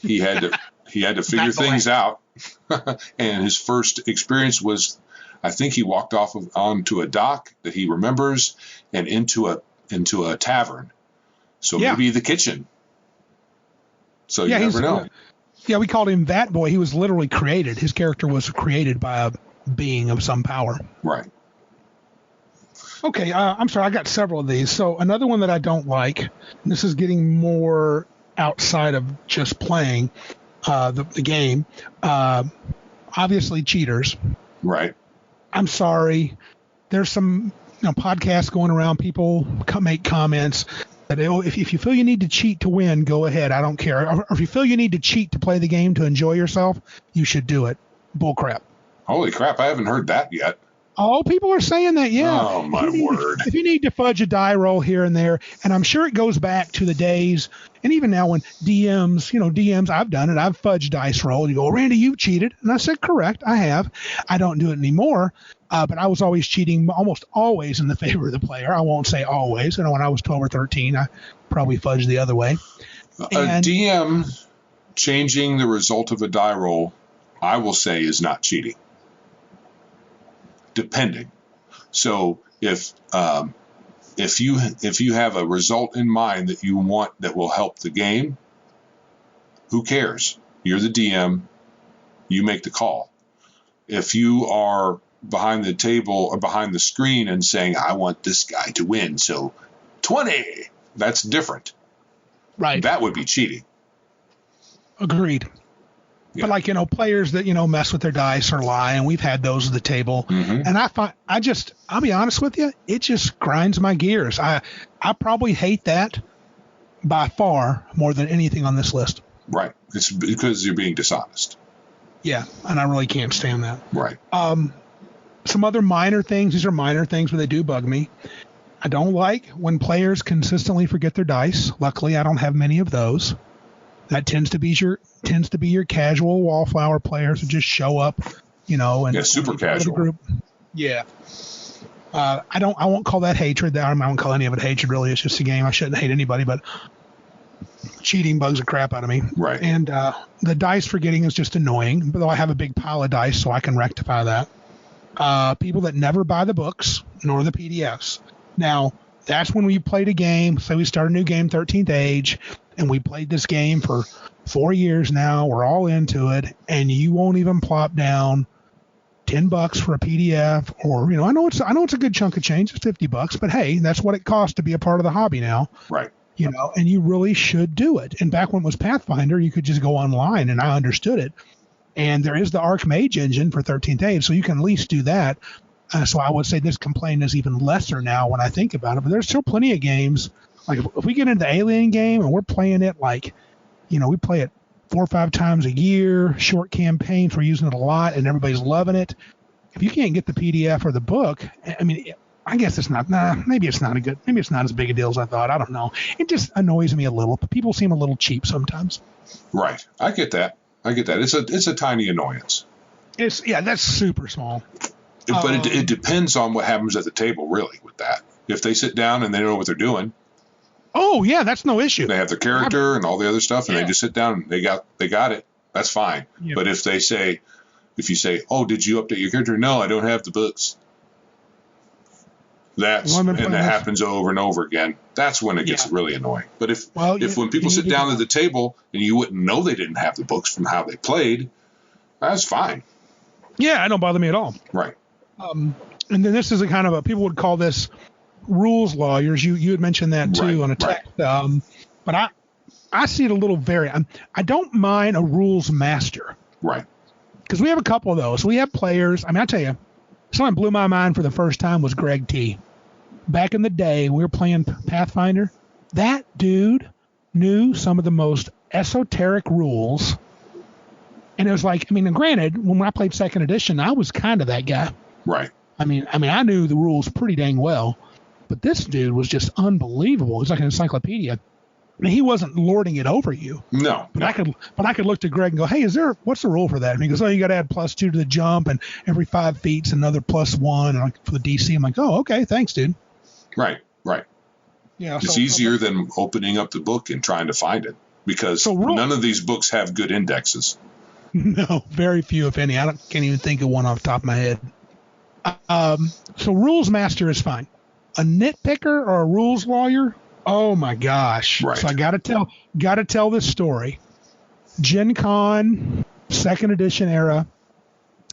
he had to figure things out, and his first experience was, I think he walked onto a dock that he remembers, and into a tavern. So maybe the kitchen. So you never know. We called him Vat Boy. He was literally created. His character was created by a being of some power. Right. Okay, I'm sorry. I got several of these. So another one that I don't like, and this is getting more outside of just playing the game, obviously cheaters. Right. I'm sorry. There's some podcasts going around. People make comments. If you feel you need to cheat to win, go ahead. I don't care. Or if you feel you need to cheat to play the game to enjoy yourself, you should do it. Bullcrap. Holy crap, I haven't heard that yet. Oh, people are saying that, yeah. Oh, my word. If you need to fudge a die roll here and there, and I'm sure it goes back to the days, and even now when DMs, I've done it. I've fudged dice roll. You go, Randy, you cheated. And I said, correct, I have. I don't do it anymore. But I was always cheating, almost always in the favor of the player. I won't say always. When I was 12 or 13, I probably fudged the other way. A DM changing the result of a die roll, I will say, is not cheating. Depending. So if you have a result in mind that you want that will help the game, who cares? You're the DM. You make the call. If you are behind the table or behind the screen and saying, I want this guy to win, so 20, that's different. Right. That would be cheating. Agreed. Yeah. But players that, mess with their dice or lie, and we've had those at the table. Mm-hmm. And I'll be honest with you, it just grinds my gears. I probably hate that by far more than anything on this list. Right. It's because you're being dishonest. Yeah. And I really can't stand that. Right. Some other minor things. These are minor things, but they do bug me. I don't like when players consistently forget their dice. Luckily, I don't have many of those. That tends to be your casual wallflower players who just show up, and super casual group. Yeah. I won't call that hatred. I won't call any of it hatred. Really, it's just a game. I shouldn't hate anybody, but cheating bugs the crap out of me. Right. And the dice forgetting is just annoying. But though I have a big pile of dice, so I can rectify that. People that never buy the books nor the PDFs. Now, that's when we played a game. Say we start a new game, 13th Age, and we played this game for 4 years now. We're all into it, and you won't even plop down $10 for a PDF, or I know it's a good chunk of change. It's $50, but hey, that's what it costs to be a part of the hobby now. Right. And you really should do it. And back when it was Pathfinder, you could just go online, and I understood it. And there is the Archmage engine for 13th Age, so you can at least do that. So I would say this complaint is even lesser now when I think about it. But there's still plenty of games. Like if we get into the Alien game and we're playing it like, we play it 4 or 5 times a year, short campaigns, we're using it a lot, and everybody's loving it. If you can't get the PDF or the book, I mean, I guess it's not. Maybe it's not maybe it's not as big a deal as I thought. I don't know. It just annoys me a little. But people seem a little cheap sometimes. Right. I get that. It's a tiny annoyance. That's super small. But it depends on what happens at the table, really, with that. If they sit down and they know what they're doing. Oh, yeah, that's no issue. They have their character and all the other stuff, and they just sit down and they got it. That's fine. Yeah. But if you say, oh, did you update your character? No, I don't have the books. That happens over and over again. That's when it gets really annoying. But if when people sit down at the table and you wouldn't know they didn't have the books from how they played, that's fine. Yeah, it don't bother me at all. Right. And then this is a kind of people would call this rules lawyers. You had mentioned that too on a text. Right. But I see it a little I don't mind a rules master. Right. Because we have a couple of those. We have players. I mean, I tell you, something blew my mind for the first time was Greg T. Back in the day, we were playing Pathfinder. That dude knew some of the most esoteric rules. And it was like, I mean, granted, when I played 2nd edition, I was kind of that guy. Right. I mean, I knew the rules pretty dang well. But this dude was just unbelievable. He was like an encyclopedia. I mean, he wasn't lording it over you. No. But I could look to Greg and go, hey, what's the rule for that? And he goes, oh, you got to add +2 to the jump, and every 5 feet's another +1 and for the DC. I'm like, oh, okay, thanks, dude. Right. Yeah. It's easier than opening up the book and trying to find it because none of these books have good indexes. No, very few, if any. I can't even think of one off the top of my head. So rules master is fine. A nitpicker or a rules lawyer? Oh my gosh. Right. So I gotta tell this story. Gen Con, 2nd edition era,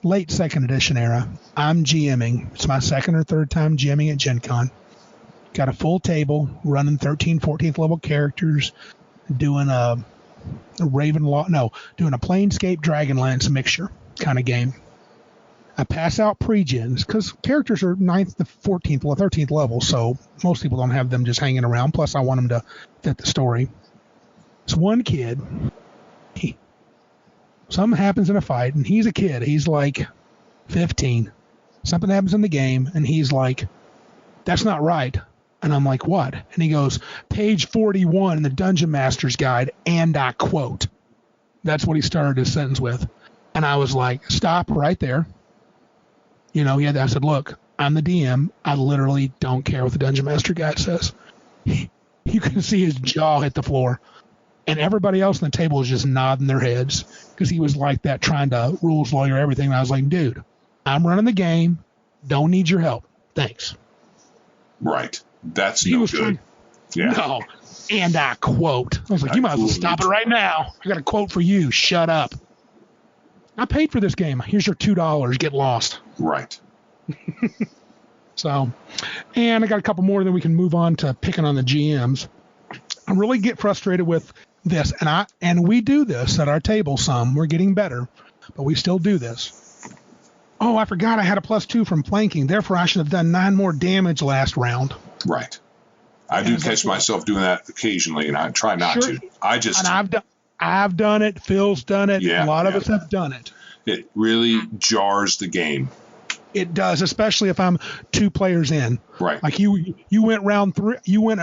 late 2nd edition era. I'm GMing. It's my 2nd or 3rd time GMing at Gen Con. Got a full table, running 13th, 14th level characters, doing a Planescape Dragonlance mixture kind of game. I pass out pre-gens because characters are 9th to 14th, 13th level, so most people don't have them just hanging around. Plus, I want them to fit the story. It's one kid. Something happens in a fight, and he's a kid. He's like 15. Something happens in the game, and he's like, that's not right. And I'm like, what? And he goes, page 41 in the Dungeon Master's Guide, and I quote. That's what he started his sentence with. And I was like, stop right there. I said, look, I'm the DM. I literally don't care what the Dungeon Master Guide says. You can see his jaw hit the floor. And everybody else on the table was just nodding their heads because he was like that, trying to rules lawyer everything. And I was like, dude, I'm running the game. Don't need your help. Thanks. Right. That's no good. Yeah. No. And I quote. I was like, you might as well stop it right now. I got a quote for you. Shut up. I paid for this game. Here's your $2. Get lost. Right. So, and I got a couple more, then we can move on to picking on the GMs. I really get frustrated with this, and we do this at our table some. We're getting better, but we still do this. Oh, I forgot I had a +2 from flanking. Therefore, I should have done 9 more damage last round. Right. I do catch myself doing that occasionally, and I try not to. I've done it. Phil's done it. Yeah, a lot of us have done it. It really jars the game. It does, especially if I'm 2 players in. Right. Like you went round 3. You went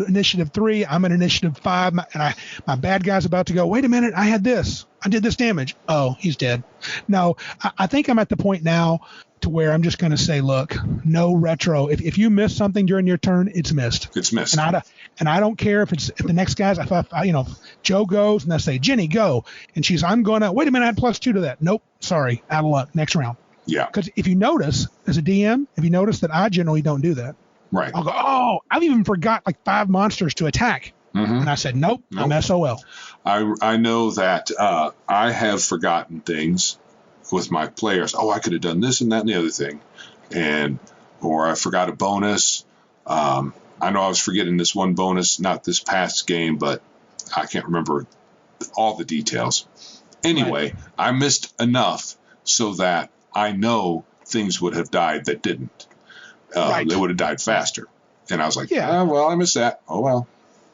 initiative 3. I'm at initiative 5, and my bad guy's about to go. Wait a minute! I had this. I did this damage. Oh, he's dead. No, I think I'm at the point now to where I'm just going to say, look, no retro. If you miss something during your turn, it's missed. It's missed. And I don't care if the next guy's. If Joe goes and I say, Jenny, go, and she's, I'm going to wait a minute. I had +2 to that. Nope, sorry, out of luck. Next round. Yeah. Because if you notice, as a DM, that I generally don't do that. Right. I'll go, oh, I've even forgot like 5 monsters to attack. Mm-hmm. And I said, nope, I'm SOL. I know that I have forgotten things with my players. Oh, I could have done this and that and the other thing. Or I forgot a bonus. I know I was forgetting this one bonus, not this past game, but I can't remember all the details. Anyway, I missed enough so that I know things would have died that didn't. They would have died faster. And I was like, well, I missed that. Oh, well.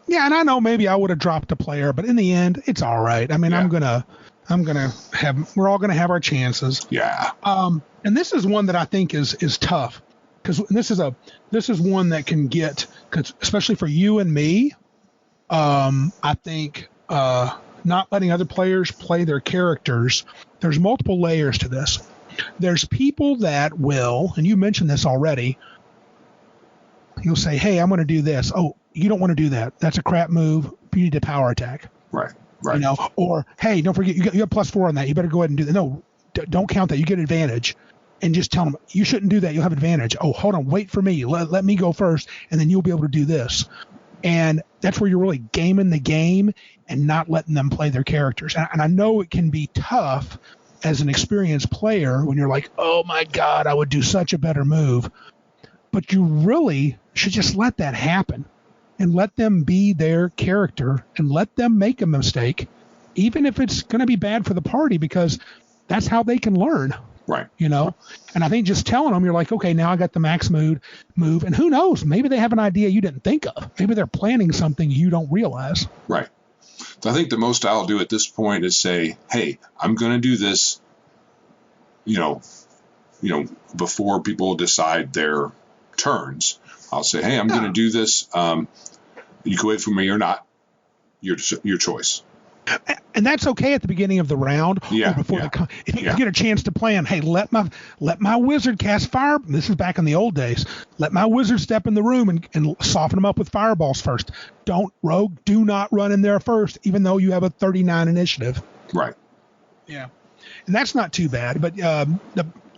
Yeah, and I know maybe I would have dropped a player, but in the end, it's all right. I mean, we're all gonna have our chances. Yeah. And this is one that I think is tough, because this is one that can get, cause especially for you and me. I think not letting other players play their characters. There's multiple layers to this. There's people that will, and you mentioned this already. You'll say, "Hey, I'm going to do this." Oh, you don't want to do that. That's a crap move. You need to power attack. Right. You know, or hey, don't forget you got +4 on that. You better go ahead and do that. No, don't count that. You get advantage, and just tell them you shouldn't do that. You'll have advantage. Oh, hold on, wait for me. Let me go first, and then you'll be able to do this. And that's where you're really gaming the game and not letting them play their characters. And I know it can be tough as an experienced player when you're like, oh my God, I would do such a better move. But you really should just let that happen and let them be their character and let them make a mistake, even if it's going to be bad for the party, because that's how they can learn. Right. You know, and I think just telling them, you're like, okay, now I got the max move, and who knows, maybe they have an idea you didn't think of. Maybe they're planning something you don't realize. Right. So I think the most I'll do at this point is say, hey, I'm going to do this, before people decide their turns. I'll say, hey, I'm going to do this. You can wait for me or not. Your choice. And that's okay at the beginning of the round. Yeah. Or before if you get a chance to plan, hey, let my wizard cast fire. This is back in the old days. Let my wizard step in the room and soften them up with fireballs first. Do not run in there first, even though you have a 39 initiative. Right. Yeah. And that's not too bad. But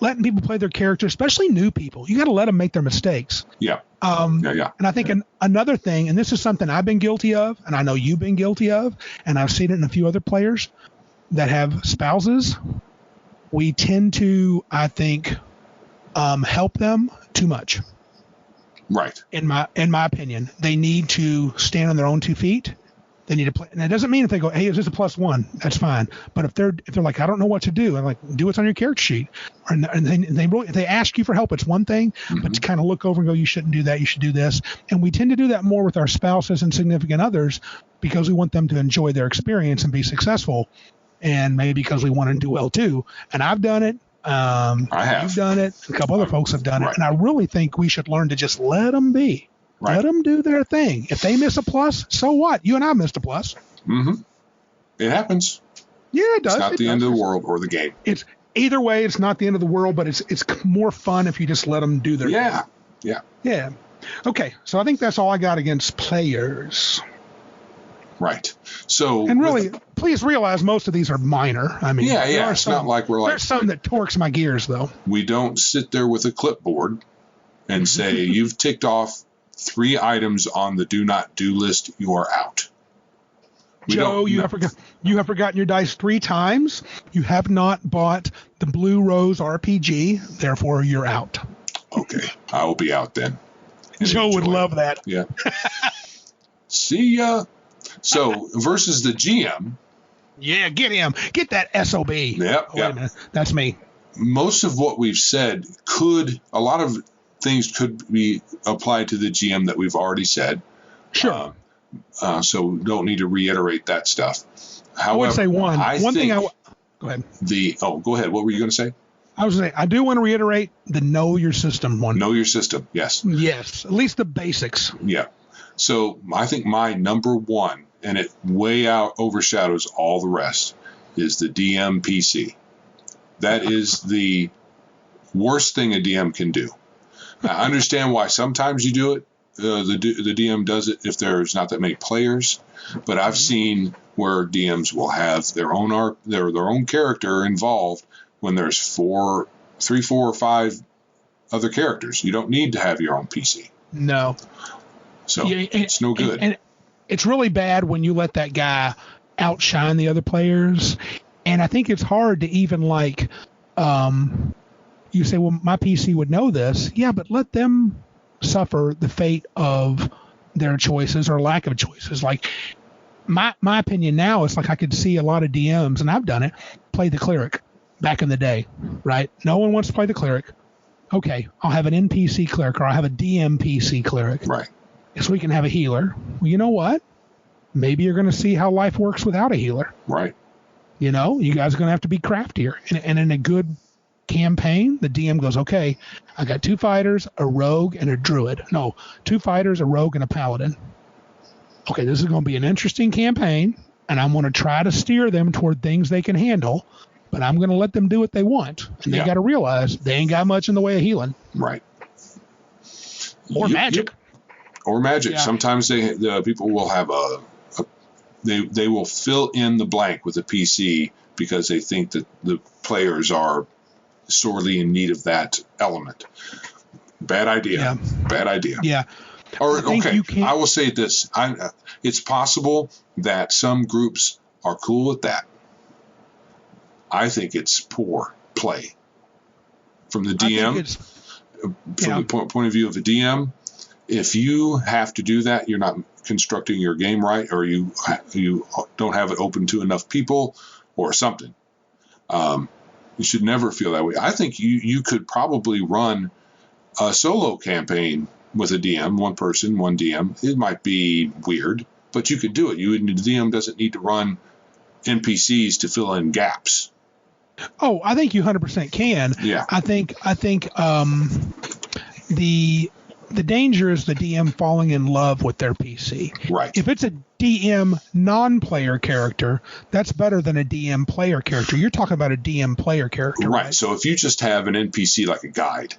letting people play their character, especially new people, you got to let them make their mistakes. Yeah. And I think another thing, and this is something I've been guilty of, and I know you've been guilty of, and I've seen it in a few other players that have spouses. We tend to, I think, help them too much. Right. In my opinion, they need to stand on their own 2 feet. They need to play, and it doesn't mean if they go, hey, is this a +1? That's fine. But if they're like, I don't know what to do, I'm like, do what's on your character sheet. And they ask you for help, it's one thing, but to kind of look over and go, you shouldn't do that, you should do this. And we tend to do that more with our spouses and significant others because we want them to enjoy their experience and be successful, and maybe because we want to do well too. And I've done it. I have. You've done it. A couple other folks have done it, and I really think we should learn to just let them be. Right. Let them do their thing. If they miss a plus, so what? You and I missed a plus. Mm-hmm. It happens. Yeah, it does. It's not the end of the world or the game. It's either way. It's not the end of the world, but it's more fun if you just let them do their thing. Yeah. Okay, so I think that's all I got against players. Right. So, and really, please realize most of these are minor. I mean, it's not like we're like. There's some that torques my gears, though. We don't sit there with a clipboard and say you've ticked off 3 items on the do not do list, you are out. Joe, you have forgotten your dice 3 times. You have not bought the Blue Rose RPG, therefore you're out. Okay, I will be out then. Joe would love that. Yeah. See ya. So versus the GM. Yeah, get him. Get that SOB. Yep. Wait a minute. That's me. Most of what we've said a lot of things could be applied to the GM that we've already said. Sure. So don't need to reiterate that stuff. However, I would say one thing. Go ahead. Go ahead. What were you going to say? I was going to say, I do want to reiterate the know your system one. Know your system. Yes. Yes. At least the basics. Yeah. So I think my number one, and it way out overshadows all the rest, is the DM PC. That is the worst thing a DM can do. I understand why sometimes you do it. The DM does it if there's not that many players, but I've seen where DMs will have their own arc, their own character involved when there's 3, 4, or 5 other characters. You don't need to have your own PC. No. So it's no good. And it's really bad when you let that guy outshine the other players. And I think it's hard to even you say, well, my PC would know this. Yeah, but let them suffer the fate of their choices or lack of choices. Like, my opinion now is like I could see a lot of DMs, and I've done it, play the cleric back in the day, right? No one wants to play the cleric. Okay, I'll have an NPC cleric, or I'll have a DMPC cleric. Right. So we can have a healer. Well, you know what? Maybe you're going to see how life works without a healer. Right. You know, you guys are going to have to be craftier. And in a good campaign, the DM goes, okay, I got 2 fighters, a rogue, and a druid. No, 2 fighters, a rogue, and a paladin. Okay, this is going to be an interesting campaign, and I'm going to try to steer them toward things they can handle, but I'm going to let them do what they want. And they got to realize they ain't got much in the way of healing. Right. Or magic. Or magic. Yeah. Sometimes the people will have they will fill in the blank with a PC because they think that the players are sorely in need of that element. Bad idea. Yeah. Bad idea. Yeah. Or okay, I will say this: it's possible that some groups are cool with that. I think it's poor play from the DM. From the point of view of the DM, if you have to do that, you're not constructing your game right, or you don't have it open to enough people, or something. You should never feel that way. I think you could probably run a solo campaign with a DM, one person, one DM. It might be weird, but you could do it. The DM doesn't need to run NPCs to fill in gaps. Oh, I think you 100% can. Yeah. I think the danger is the DM falling in love with their PC. Right. If it's a DM non-player character, that's better than a DM player character. You're talking about a DM player character. Right. So if you just have an NPC like a guide,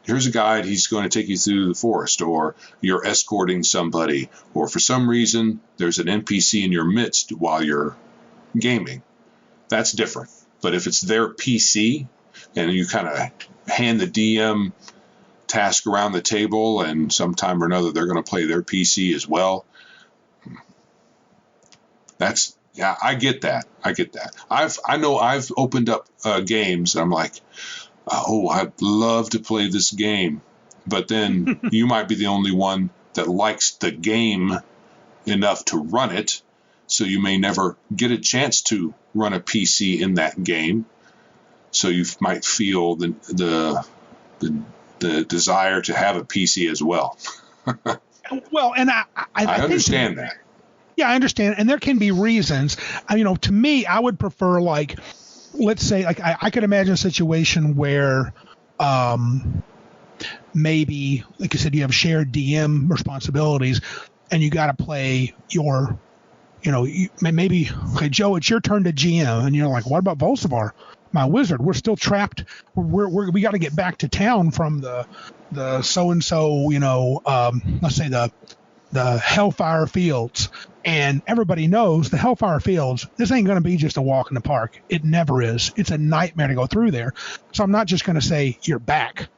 here's a guide, he's going to take you through the forest, or you're escorting somebody, or for some reason there's an NPC in your midst while you're gaming. That's different. But if it's their PC and you kind of hand the DM task around the table, and sometime or another they're going to play their PC as well. I get that. I know I've opened up games and I'm like, oh, I'd love to play this game. But then you might be the only one that likes the game enough to run it. So you may never get a chance to run a PC in that game. So you might feel the desire to have a PC as well. Well, and I understand that. Yeah, I understand. And there can be reasons. To me, I would prefer, like, let's say, like, I could imagine a situation where maybe, like you said, you have shared DM responsibilities and you got to play your, maybe, okay, Joe, it's your turn to GM. And you're like, what about Volsivar, my wizard? We're still trapped. We got to get back to town from the so-and-so, let's say the Hellfire Fields. And everybody knows the Hellfire Fields, this ain't going to be just a walk in the park. It never is. It's a nightmare to go through there. So I'm not just going to say, you're back.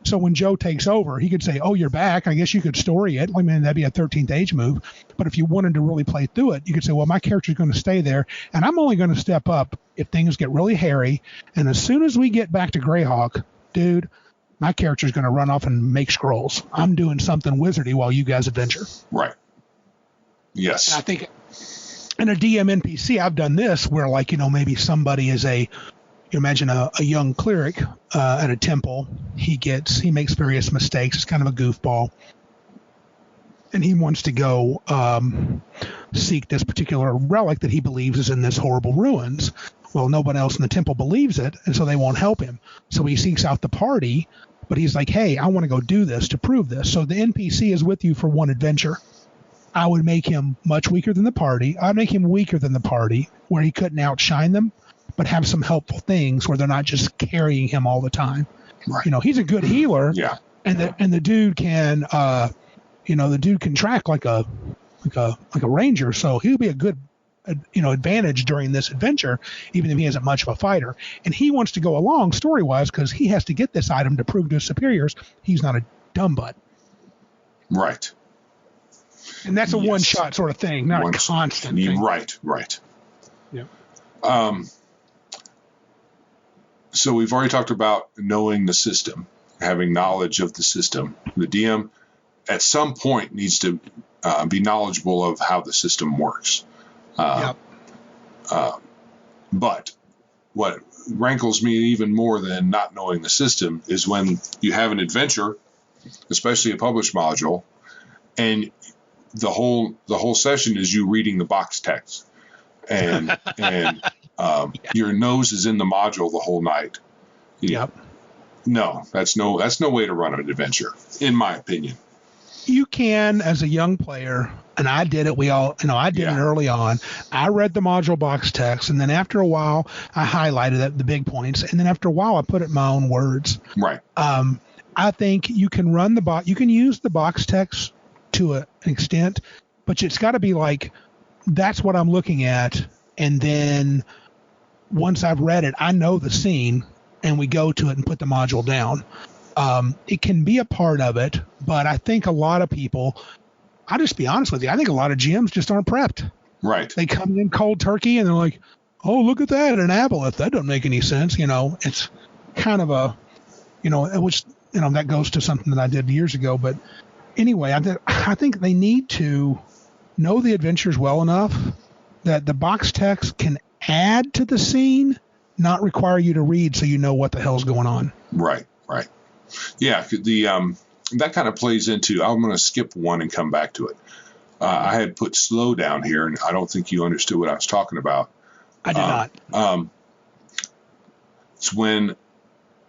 So when Joe takes over, he could say, oh, you're back. I guess you could story it. I mean, that'd be a 13th age move. But if you wanted to really play through it, you could say, well, my character's going to stay there, and I'm only going to step up if things get really hairy. And as soon as we get back to Greyhawk, dude, my character's going to run off and make scrolls. I'm doing something wizardy while you guys adventure. Right. Yes. And I think in a DM NPC, I've done this where, like, maybe somebody is you imagine a young cleric at a temple. He makes various mistakes. It's kind of a goofball. And he wants to go seek this particular relic that he believes is in this horrible ruins. Well, nobody else in the temple believes it, and so they won't help him. So he seeks out the party, but he's like, hey, I want to go do this to prove this. So the NPC is with you for one adventure. I would make him much weaker than the party. I'd make him weaker than the party, where he couldn't outshine them, but have some helpful things where they're not just carrying him all the time. Right. He's a good healer. Yeah. And the dude can, the dude can track like a ranger. So he'll be a good, advantage during this adventure, even if he isn't much of a fighter. And he wants to go along story-wise because he has to get this item to prove to his superiors he's not a dumb butt. Right. And that's a one-shot sort of thing, not a constant thing. Right. Yeah. So we've already talked about knowing the system, having knowledge of the system. The DM at some point needs to be knowledgeable of how the system works. But what rankles me even more than not knowing the system is when you have an adventure, especially a published module, and the whole session is you reading the box text, and your nose is in the module the whole night. No, that's no way to run an adventure, in my opinion. You can, as a young player, and I did it. I did it early on. I read the module box text, and then after a while, I highlighted the big points, and then after a while, I put it in my own words. Right. I think you can run you can use the box text to an extent, but it's got to be like, that's what I'm looking at, and then once I've read it, I know the scene, and we go to it and put the module down. It can be a part of it, but I think a lot of people, I'll just be honest with you, I think a lot of GMs just aren't prepped. Right. They come in cold turkey and they're like, oh, look at that, an aboleth. That doesn't make any sense. It's kind of that goes to something that I did years ago. But anyway, I think they need to know the adventures well enough that the box text can add to the scene, not require you to read so you know what the hell's going on. Right. Yeah, that kind of plays into, I'm going to skip one and come back to it. I had put slow down here, and I don't think you understood what I was talking about. I did not. It's when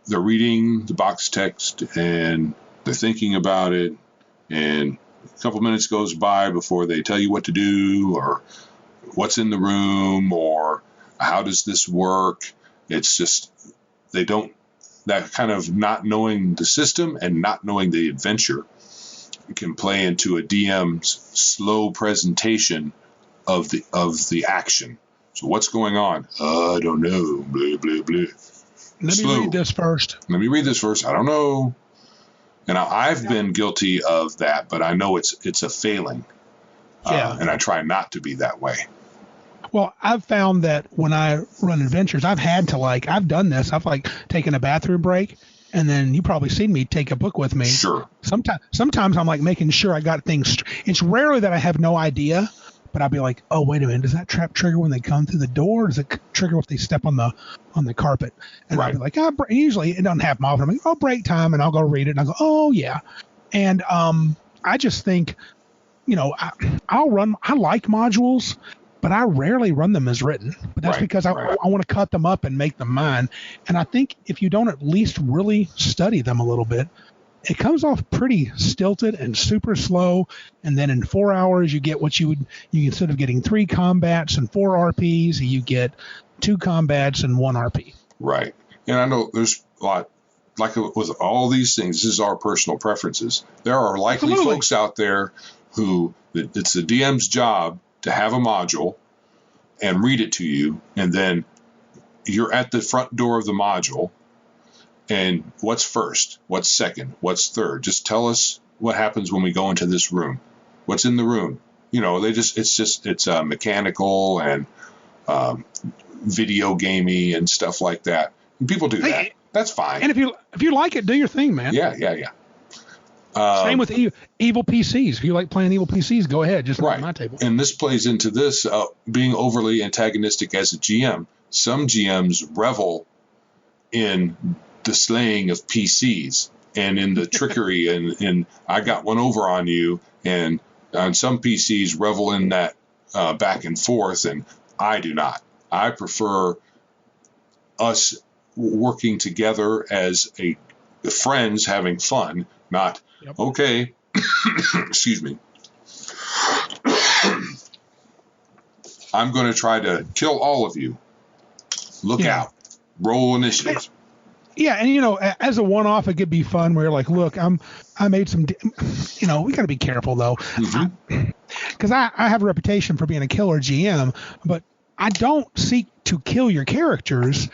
they're reading the box text and they're thinking about it, and a couple minutes goes by before they tell you what to do or what's in the room or how does this work. It's just that kind of not knowing the system and not knowing the adventure can play into a DM's slow presentation of the action. So what's going on? I don't know. Blah, blah, blah. Let me read this first. I don't know. And I've been guilty of that, but I know it's a failing. And I try not to be that way. Well, I've found that when I run adventures, I've done this. I've taken a bathroom break, and then you probably seen me take a book with me. Sure. Sometimes I'm making sure I got things. It's rarely that I have no idea, but I'll be like, oh, wait a minute, does that trap trigger when they come through the door? Or does it trigger if they step on the carpet? And I'll be like, usually it doesn't happen often. I'm like, oh, break time, and I'll go read it, and I'll go, oh yeah. And I just think, I like modules, but I rarely run them as written. But that's because I want to cut them up and make them mine. And I think if you don't at least really study them a little bit, it comes off pretty stilted and super slow. And then in 4 hours, you get what you instead of getting 3 combats and 4 RPs, you get 2 combats and 1 RP. Right. And I know there's a lot, like with all these things, this is our personal preferences. There are likely folks out there who it's the DM's job to have a module and read it to you, and then you're at the front door of the module, and what's first, what's second, what's third? Just tell us what happens when we go into this room. What's in the room? It's mechanical and video gamey and stuff like that. And people do that. That's fine. And if you like it, do your thing, man. Yeah. Same with evil PCs. If you like playing evil PCs, go ahead. Just like my table. And this plays into this being overly antagonistic as a GM. Some GMs revel in the slaying of PCs and in the trickery and I got one over on you. And some PCs revel in that back and forth. And I do not. I prefer us working together as friends having fun, not okay. Excuse me. I'm going to try to kill all of you. Look out. Roll initiative. Yeah, and as a one-off, it could be fun where you're like, look, I made some. We got to be careful though, because I have a reputation for being a killer GM, but I don't seek to kill your characters.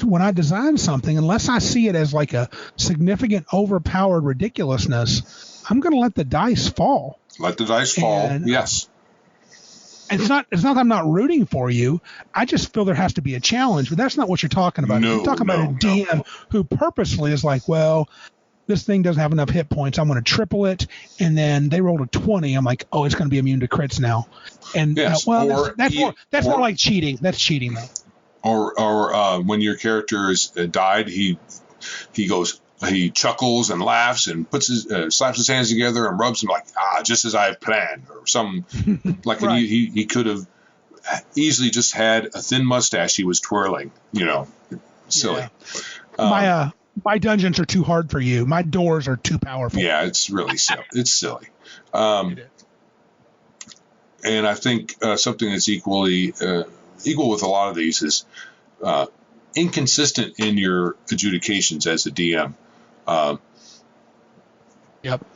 When I design something, unless I see it as like a significant overpowered ridiculousness, I'm going to let the dice fall. Let the dice fall. Yes. And it's not that I'm not rooting for you. I just feel there has to be a challenge, but that's not what you're talking about. You're talking about a DM who purposely is like, well, this thing doesn't have enough hit points. I'm going to triple it. And then they rolled a 20. I'm like, oh, it's going to be immune to crits now. And yes, that's more like cheating. That's cheating though. Or when your character is died, he chuckles and laughs and puts slaps his hands together and rubs them like, just as I had planned, or some like right. he could have easily just had a thin mustache he was twirling, silly. Yeah. My dungeons are too hard for you. My doors are too powerful. Yeah, it's really silly. It's silly. And I think something that's equal with a lot of these is inconsistent in your adjudications as a DM. Yep.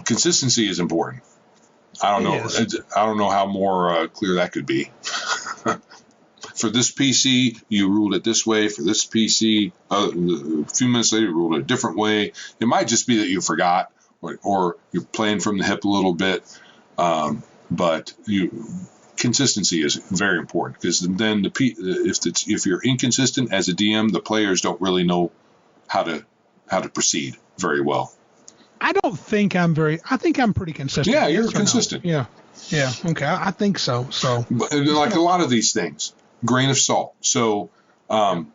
Consistency is important. I don't know how more clear that could be. For this PC, you ruled it this way. For this PC, a few minutes later, you ruled it a different way. It might just be that you forgot, or you're playing from the hip a little bit. But consistency is very important, because then if you're inconsistent as a DM, the players don't really know how to proceed very well. I think I'm pretty consistent. Yeah, you're consistent. No? Yeah. Okay, I think so. So, like a lot of these things, grain of salt. So, and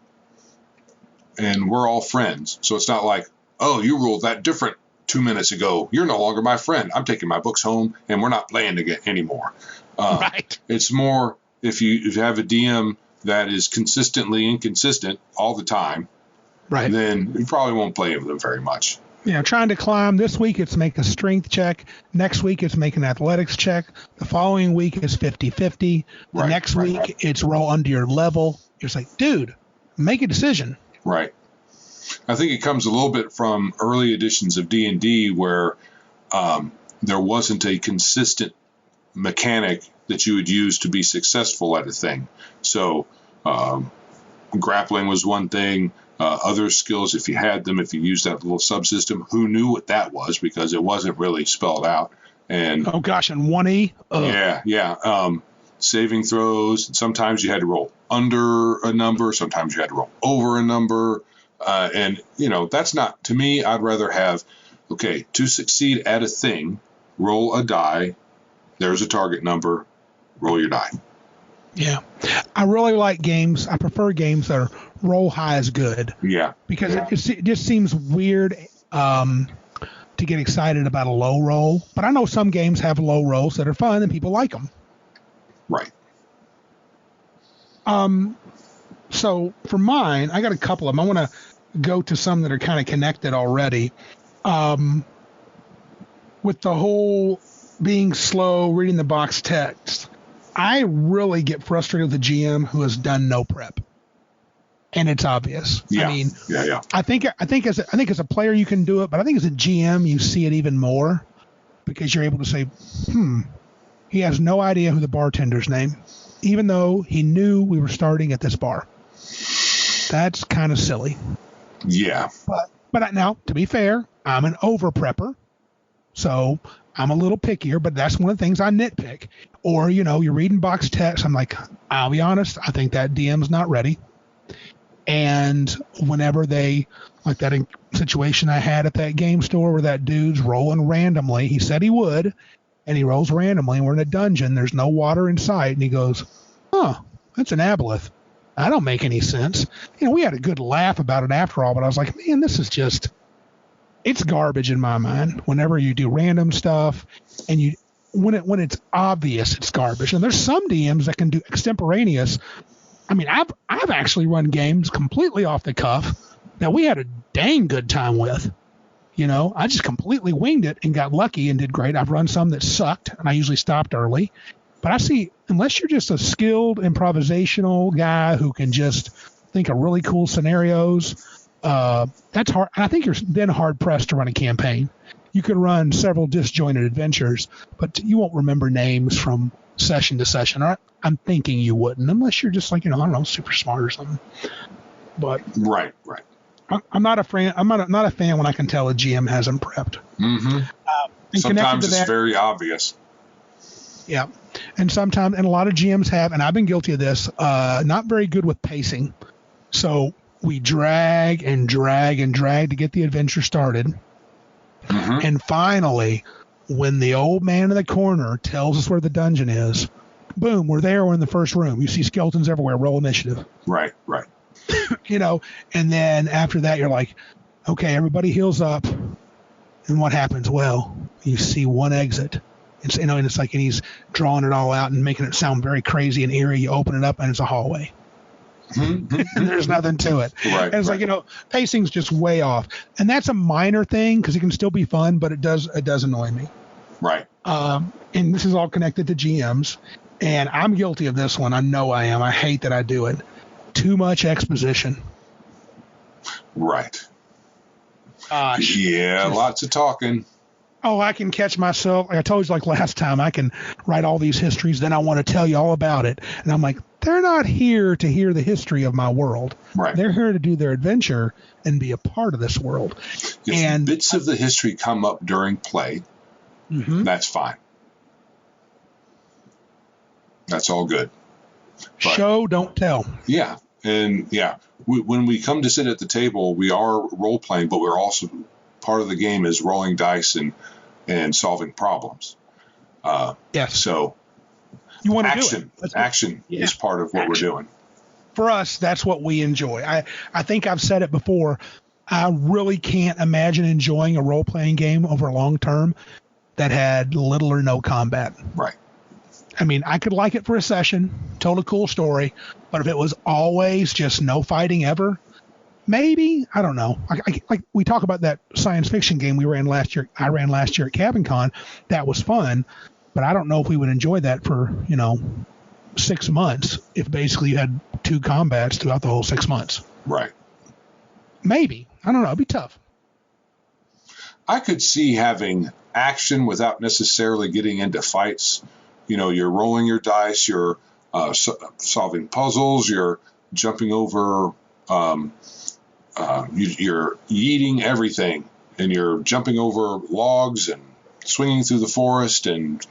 we're all friends. So it's not like, oh, you ruled that different 2 minutes ago. You're no longer my friend. I'm taking my books home and we're not playing again anymore. Right. It's more if you have a DM that is consistently inconsistent all the time, right? Then you probably won't play with them very much. Yeah, trying to climb. This week it's make a strength check. Next week it's make an athletics check. The following week is 50-50. The next week it's roll under your level. You're just like, dude, make a decision. Right. I think it comes a little bit from early editions of D&D where there wasn't a consistent mechanic that you would use to be successful at a thing. So grappling was one thing. Other skills, if you had them, if you used that little subsystem, who knew what that was, because it wasn't really spelled out. And oh gosh, and 1E. Yeah. Saving throws. Sometimes you had to roll under a number. Sometimes you had to roll over a number. And that's not, to me. I'd rather have, okay, to succeed at a thing, roll a die. There's a target number. Roll your die. Yeah. I really like games. I prefer games that are roll high is good. Yeah. Because it just seems weird to get excited about a low roll. But I know some games have low rolls that are fun and people like them. Right. So for mine, I got a couple of them. I want to go to some that are kind of connected already. With the whole being slow, reading the box text, I really get frustrated with the GM who has done no prep, and it's obvious. Yeah. I mean, yeah. I think as a player you can do it, but I think as a GM you see it even more, because you're able to say, he has no idea who the bartender's name, even though he knew we were starting at this bar. That's kind of silly. Yeah. But now, to be fair, I'm an over prepper, so I'm a little pickier, but that's one of the things I nitpick. Or, you're reading box text. I'm like, I'll be honest, I think that DM's not ready. And whenever like that situation I had at that game store where that dude's rolling randomly, he said he would, and he rolls randomly, and we're in a dungeon, there's no water in sight, and he goes, that's an aboleth. That don't make any sense. We had a good laugh about it after all, but I was like, man, this is just, it's garbage in my mind. Whenever you do random stuff and when it's obvious, it's garbage. And there's some DMs that can do extemporaneous. I mean, I've actually run games completely off the cuff that we had a dang good time with. I just completely winged it and got lucky and did great. I've run some that sucked, and I usually stopped early. But I see, unless you're just a skilled improvisational guy who can just think of really cool scenarios, that's hard. And I think you're then hard pressed to run a campaign. You could run several disjointed adventures, but you won't remember names from session to session. I'm thinking you wouldn't, unless you're just like, I don't know, super smart or something. But right. I'm not a fan. I'm not a fan when I can tell a GM hasn't prepped. Mm-hmm. Sometimes it's very obvious. Yeah. And sometimes, and a lot of GMs have, and I've been guilty of this, not very good with pacing. So we drag and drag and drag to get the adventure started. Mm-hmm. And finally, when the old man in the corner tells us where the dungeon is, boom, we're there. We're in the first room. You see skeletons everywhere. Roll initiative. Right. And then after that, you're like, okay, everybody heals up. And what happens? Well, you see one exit. It's, and it's like, and he's drawing it all out and making it sound very crazy and eerie. You open it up and it's a hallway. And there's nothing to it. Right. And it's like, pacing's just way off. And that's a minor thing because it can still be fun, but it does annoy me. Right. And this is all connected to GMs. And I'm guilty of this one. I know I am. I hate that I do it. Too much exposition. Right. Yeah, lots of talking. Oh, I can catch myself. Like I told you, like last time, I can write all these histories. Then I want to tell you all about it. And I'm like, they're not here to hear the history of my world. Right. They're here to do their adventure and be a part of this world. If bits of the history come up during play, that's fine. That's all good. But, show, don't tell. Yeah. And when we come to sit at the table, we are role playing, but we're also part of the game is rolling dice and solving problems. Yes. So you want to action. Do it. Action is part of what we're doing. For us, that's what we enjoy. I think I've said it before. I really can't imagine enjoying a role playing game over a long term that had little or no combat. Right. I mean, I could like it for a session, told a cool story, but if it was always just no fighting ever, maybe, I don't know. Like we talk about that science fiction game I ran last year at Cabin Con. That was fun, but I don't know if we would enjoy that for, 6 months if basically you had 2 combats throughout the whole 6 months. Right. Maybe. I don't know. It'd be tough. I could see having action without necessarily getting into fights. You're rolling your dice, you're solving puzzles, you're jumping over, you're yeeting everything, and you're jumping over logs and swinging through the forest and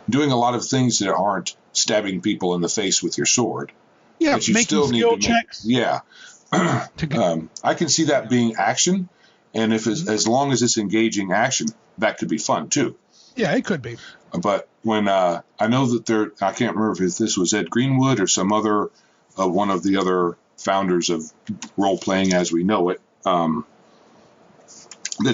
doing a lot of things that aren't stabbing people in the face with your sword. Yeah, but you making still skill need to checks. Yeah. I can see that being action, and if as long as it's engaging action, that could be fun too. Yeah, it could be. But when I know that I can't remember if this was Ed Greenwood or some other one of the other founders of role playing as we know it, that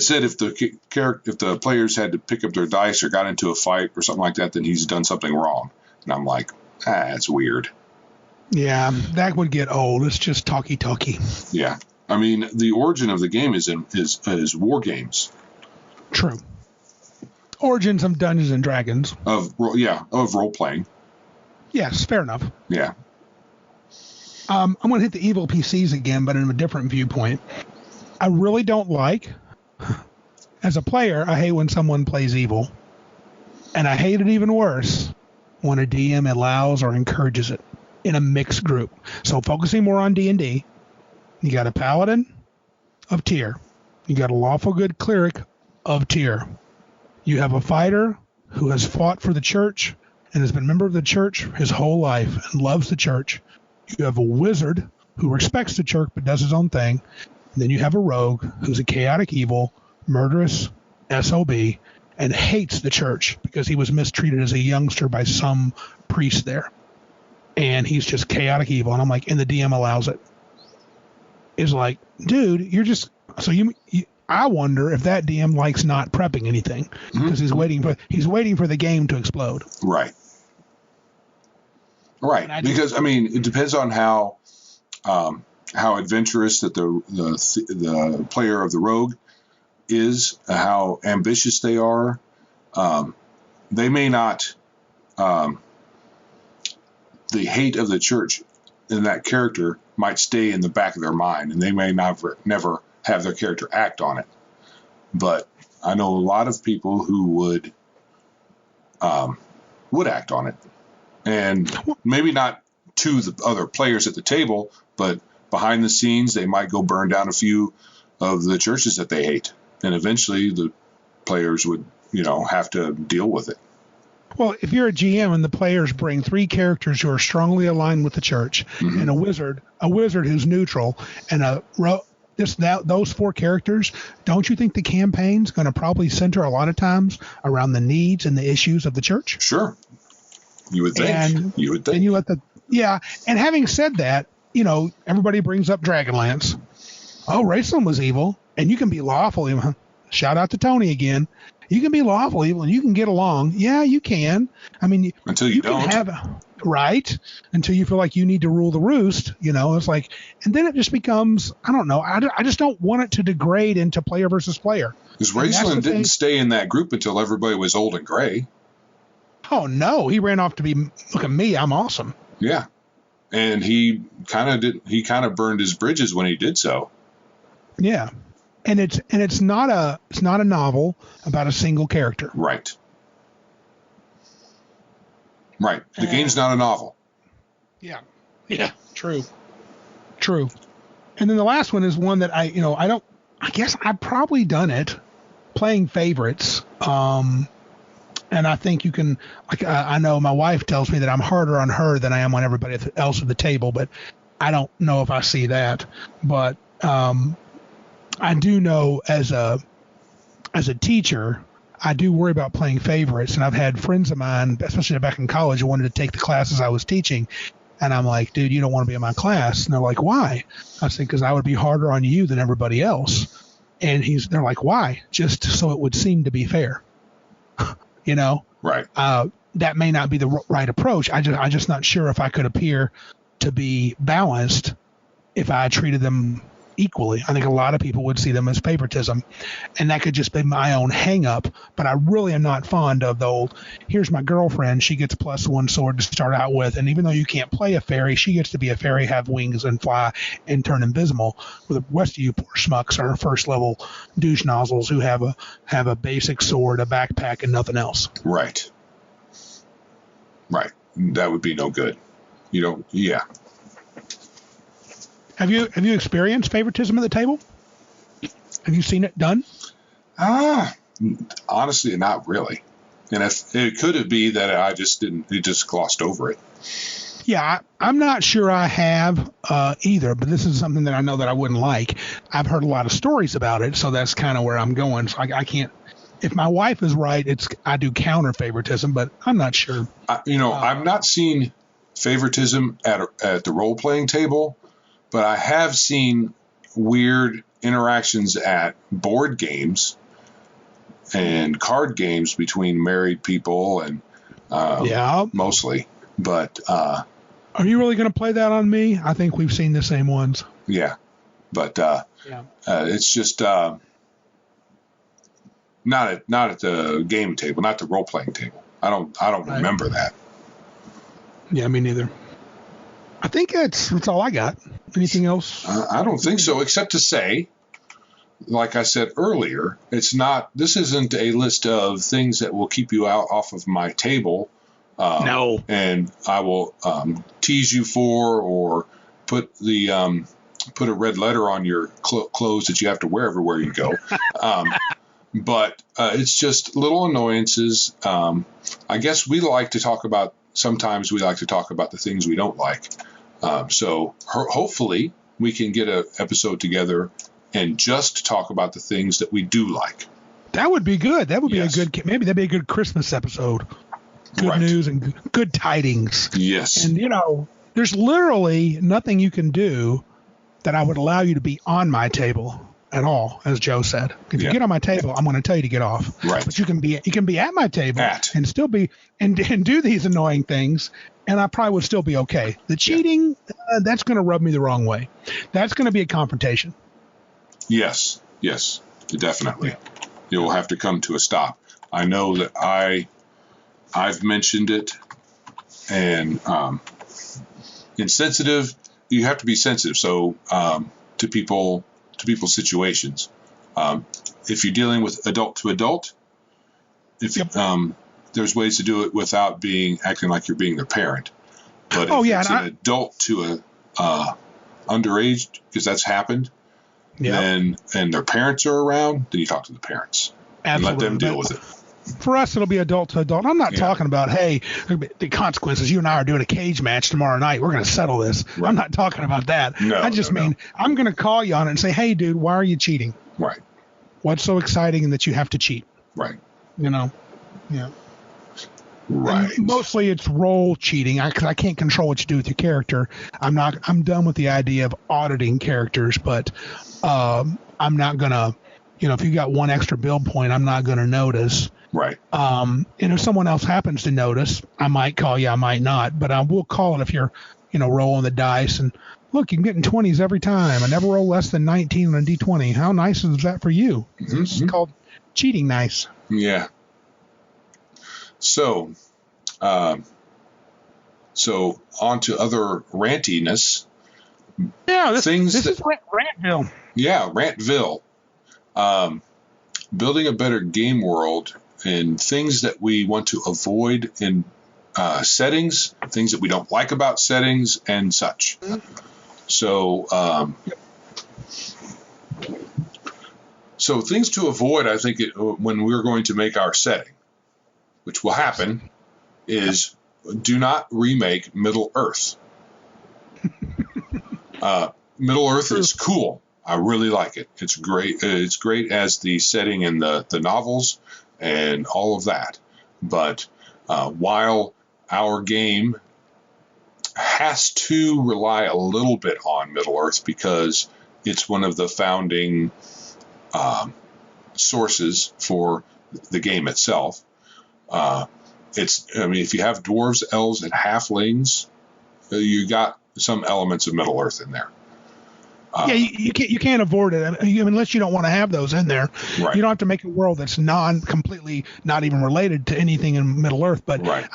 said if the players had to pick up their dice or got into a fight or something like that, then he's done something wrong. And I'm like, that's weird. Yeah, that would get old. It's just talky. Yeah, I mean the origin of the game is war games. True. Origins of Dungeons and Dragons. Of role playing. Yes, fair enough. Yeah. I'm going to hit the evil PCs again, but in a different viewpoint. I really don't like, as a player, I hate when someone plays evil. And I hate it even worse when a DM allows or encourages it in a mixed group. So focusing more on D&D, you got a paladin of tier. You got a lawful good cleric of tier. You have a fighter who has fought for the church and has been a member of the church his whole life and loves the church. You have a wizard who respects the church but does his own thing. And then you have a rogue who's a chaotic evil, murderous SOB, and hates the church because he was mistreated as a youngster by some priest there. And he's just chaotic evil. And I'm like, and the DM allows it. It's like, dude, you're just... So I wonder if that DM likes not prepping anything because he's waiting for the game to explode. Right. Because it depends on how adventurous that the player of the rogue is, how ambitious they are. They may not. The hate of the church in that character might stay in the back of their mind, and they may never have their character act on it. But I know a lot of people who would act on it, and maybe not to the other players at the table, but behind the scenes, they might go burn down a few of the churches that they hate, and eventually the players would, have to deal with it. Well, if you're a GM and the players bring 3 characters who are strongly aligned with the church, and a wizard who's neutral, and those 4 characters, don't you think the campaign's going to probably center a lot of times around the needs and the issues of the church? Sure. You would think. And you let and having said that, everybody brings up Dragonlance. Oh, racism was evil, and you can be lawful evil. Shout out to Tony again. You can be lawful evil, and you can get along. Yeah, you can. I mean, until you don't. Right? Until you feel like you need to rule the roost. It's like, and then it just becomes, I don't know. I just don't want it to degrade into player versus player. Because Raceland didn't stay in that group until everybody was old and gray. Oh, no. He ran off to be, look at me, I'm awesome. Yeah. And he kind of burned his bridges when he did so. Yeah. And it's not a novel about a single character. Right. Right. The game's not a novel. Yeah. Yeah. True. And then the last one is one that I guess I've probably done it playing favorites. And I think you can, I know my wife tells me that I'm harder on her than I am on everybody else at the table, but I don't know if I see that. But I do know as a teacher, I do worry about playing favorites. And I've had friends of mine, especially back in college, who wanted to take the classes I was teaching. And I'm like, dude, you don't want to be in my class. And they're like, why? I said, because I would be harder on you than everybody else. And they're like, why? Just so it would seem to be fair. Right. That may not be the right approach. I'm just not sure if I could appear to be balanced if I treated them equally. I think a lot of people would see them as favoritism, and that could just be my own hang up. But I really am not fond of the old, here's my girlfriend, she gets +1 sword to start out with, and even though you can't play a fairy, she gets to be a fairy, have wings, and fly and turn invisible. Where the rest of you poor schmucks are first level douche nozzles who have a basic sword, a backpack, and nothing else. Right. That would be no good. Yeah. Have you experienced favoritism at the table? Have you seen it done? Honestly, not really. And if it could be that I just didn't, it just glossed over it. Yeah, I'm not sure I have either, but this is something that I know that I wouldn't like. I've heard a lot of stories about it, so that's kind of where I'm going. So I can't. If my wife is right, I do counter favoritism, but I'm not sure. I've not seen favoritism at the role playing table. But I have seen weird interactions at board games and card games between married people and mostly. But are you really going to play that on me? I think we've seen the same ones. Yeah, but it's just not at the game table, not the role playing table. I don't remember that. Yeah, me neither. I think that's all I got. Anything else? I don't think so, except to say, like I said earlier, this isn't a list of things that will keep you off of my table. No. And I will tease you for or put a red letter on your clothes that you have to wear everywhere you go. But it's just little annoyances. I guess sometimes we like to talk about the things we don't like. So hopefully we can get an episode together and just talk about the things that we do like. That would be good. That would be maybe that'd be a good Christmas episode. Good news and good tidings. Yes. And there's literally nothing you can do that I would allow you to be on my table at all, as Joe said. If you get on my table, I'm going to tell you to get off. Right. But you can be at my table and still be and do these annoying things, and I probably would still be okay. The cheating, that's going to rub me the wrong way. That's going to be a confrontation. Yes, definitely. Yeah. It will have to come to a stop. I know that I've mentioned it, and insensitive. You have to be sensitive. So to people's situations. If you're dealing with adult to adult, there's ways to do it without acting like you're being their parent. But if it's an adult to a underage, because that's happened, and their parents are around, then you talk to the parents. Absolutely. And let them deal with it. For us, it'll be adult to adult. I'm not Yeah. talking about, hey, the consequences. You and I are doing a cage match tomorrow night. We're going to settle this. Right. I'm not talking about that. No, I just mean I'm going to call you on it and say, hey, dude, why are you cheating? Right. What's so exciting that you have to cheat? Right. You know? Yeah. Right. And mostly it's role cheating because I can't control what you do with your character. I'm done with the idea of auditing characters, but I'm not going to, if you got one extra build point, I'm not going to notice. Right. And if someone else happens to notice, I might call you, I might not, but I will call it if you're, rolling the dice and look, you're getting 20s every time. I never roll less than 19 on a D20. How nice is that for you? Mm-hmm. It's called cheating nice. Yeah. So on to other rantiness. Yeah, this Things is Rantville. Yeah, Rantville. Building a better game world and things that we want to avoid in settings, things that we don't like about settings and such. So, so things to avoid, I think, when we're going to make our setting, which will happen, is do not remake Middle Earth. Middle Earth is cool. I really like it. It's great. It's great as the setting in the novels and all of that. But while our game has to rely a little bit on Middle Earth because it's one of the founding sources for the game itself, if you have dwarves, elves, and halflings, you got some elements of Middle Earth in there. You can't avoid it unless you don't want to have those in there. Right. You don't have to make a world that's completely not even related to anything in Middle Earth. But right.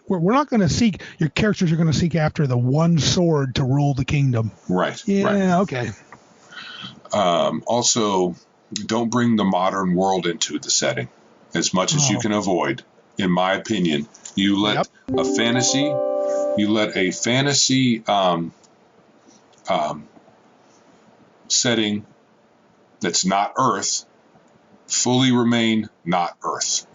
We're not going to seek, your characters are going to seek after the one sword to rule the kingdom. Right. Yeah, right. Okay. Also, don't bring the modern world into the setting as much as you can avoid. In my opinion, you let a fantasy setting that's not Earth fully remain not Earth.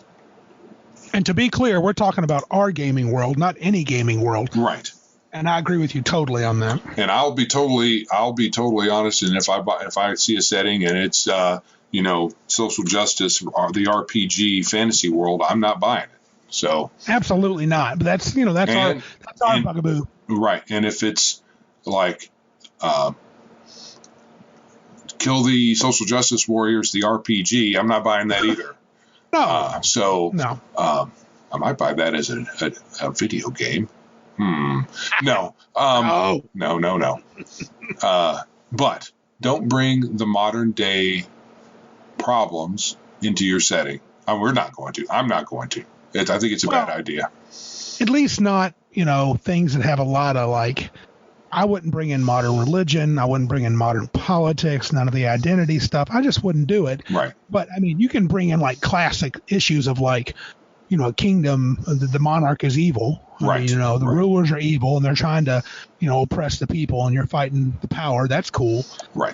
And to be clear, we're talking about our gaming world, not any gaming world. Right. And I agree with you totally on that. And I'll be totally honest. And if I see a setting and it's social justice or the RPG fantasy world, I'm not buying it. So absolutely not. But that's our bugaboo. Right. And if it's like kill the social justice warriors, the RPG, I'm not buying that either. No. No. I might buy that as a video game. No. No. But don't bring the modern day problems into your setting. We're not going to. I'm not going to. I think it's a bad idea. At least not, things that have a lot of I wouldn't bring in modern religion. I wouldn't bring in modern politics, none of the identity stuff. I just wouldn't do it. Right. But you can bring in classic issues of a kingdom, the monarch is evil. Right. The rulers are evil and they're trying to, oppress the people and you're fighting the power. That's cool. Right.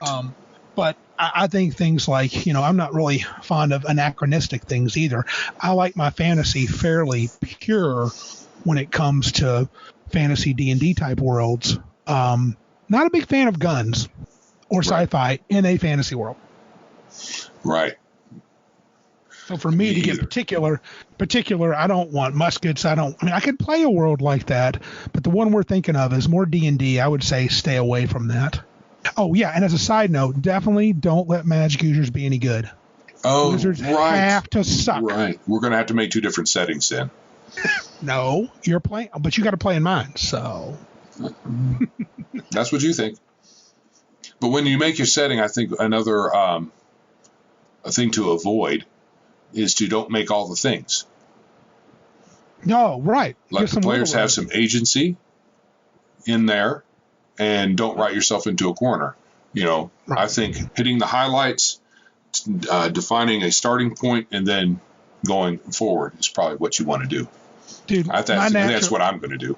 But I think things I'm not really fond of anachronistic things either. I like my fantasy fairly pure when it comes to fantasy D&D type worlds. Not a big fan of guns or sci-fi in a fantasy world. Right. So for me to get particular, I don't want muskets. I could play a world like that, but the one we're thinking of is more D&D. I would say stay away from that. Oh yeah, and as a side note, definitely don't let magic users be any good. Oh, Wizards have to suck. Right. We're going to have to make two different settings then. No, you're playing, but you got to play in mine. So that's what you think. But when you make your setting, I think another a thing to avoid is to don't make all the things. No, right. Let the players have some agency in there and don't write yourself into a corner. Right. I think hitting the highlights, defining a starting point, and then going forward is probably what you want to do. Dude, that's what I'm going to do.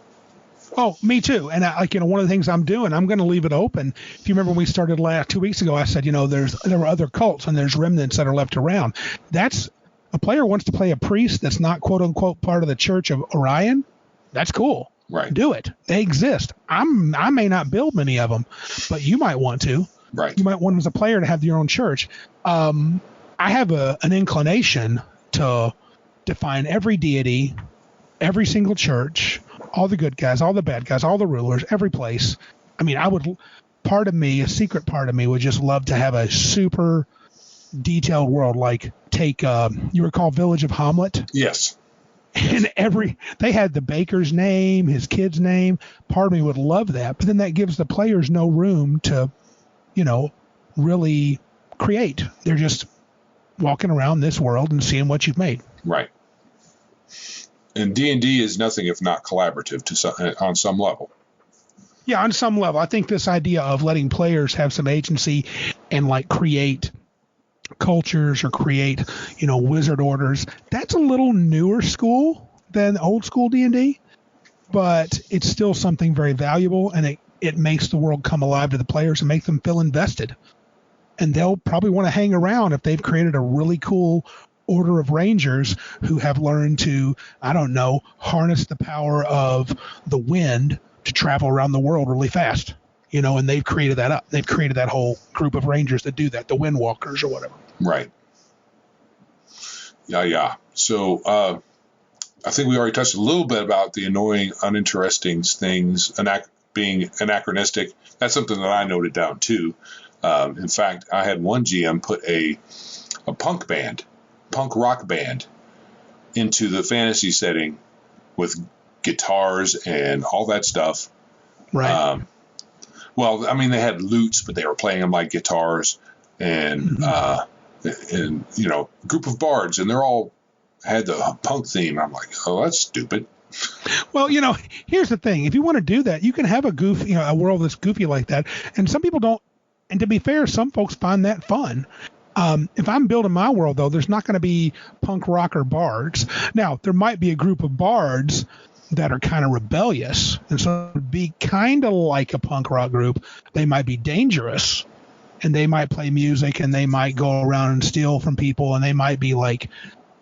Oh, me too. And one of the things I'm doing, I'm going to leave it open. If you remember when we started 2 weeks ago, I said, there were other cults and there's remnants that are left around. That's a player wants to play a priest that's not quote unquote part of the Church of Orion, that's cool. Right. Do it. They exist. I may not build many of them, but you might want to. Right. You might want as a player to have your own church. I have an inclination to define every deity, every single church, all the good guys, all the bad guys, all the rulers, every place. I mean, part of me, a secret part of me, would just love to have a super detailed world. Like take, you recall Village of Hamlet? Yes. And they had the baker's name, his kid's name. Part of me would love that, but then that gives the players no room to, really create. They're just walking around this world and seeing what you've made. Right. And D&D is nothing if not collaborative on some level. Yeah, on some level. I think this idea of letting players have some agency and like create cultures or create, wizard orders, that's a little newer school than old school D&D, but it's still something very valuable, and it makes the world come alive to the players and make them feel invested. And they'll probably want to hang around if they've created a really cool order of rangers who have learned to, harness the power of the wind to travel around the world really fast. And they've created that up. They've created that whole group of rangers that do that, the windwalkers or whatever. Right. Yeah. So I think we already touched a little bit about the annoying, uninteresting things, being anachronistic. That's something that I noted down too. In fact, I had one GM put a punk rock band into the fantasy setting with guitars and all that stuff. Right. Well, I mean, they had lutes, but they were playing them like guitars, and group of bards, and they're all had the punk theme. I'm like, oh, that's stupid. Well, here's the thing: if you want to do that, you can have a world that's goofy like that, and some people don't. And to be fair, some folks find that fun. If I'm building my world, though, there's not going to be punk rocker bards. Now, there might be a group of bards that are kind of rebellious, and so it would be kind of like a punk rock group. They might be dangerous, and they might play music, and they might go around and steal from people, and they might be like,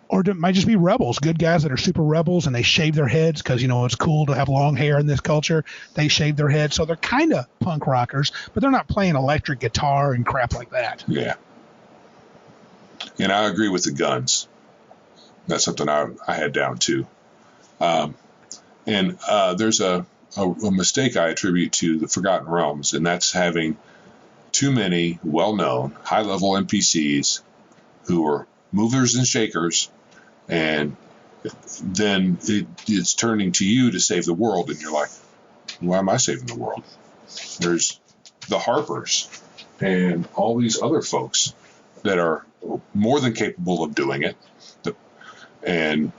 or it might just be rebels, good guys that are super rebels, and they shave their heads because, it's cool to have long hair in this culture. They shave their heads, so they're kind of punk rockers, but they're not playing electric guitar and crap like that. Yeah. And I agree with the guns. That's something I had down too. And there's a mistake I attribute to the Forgotten Realms, and that's having too many well-known, high-level NPCs who are movers and shakers, and then it's turning to you to save the world, and you're like, why am I saving the world? There's the Harpers and all these other folks that are more than capable of doing it. And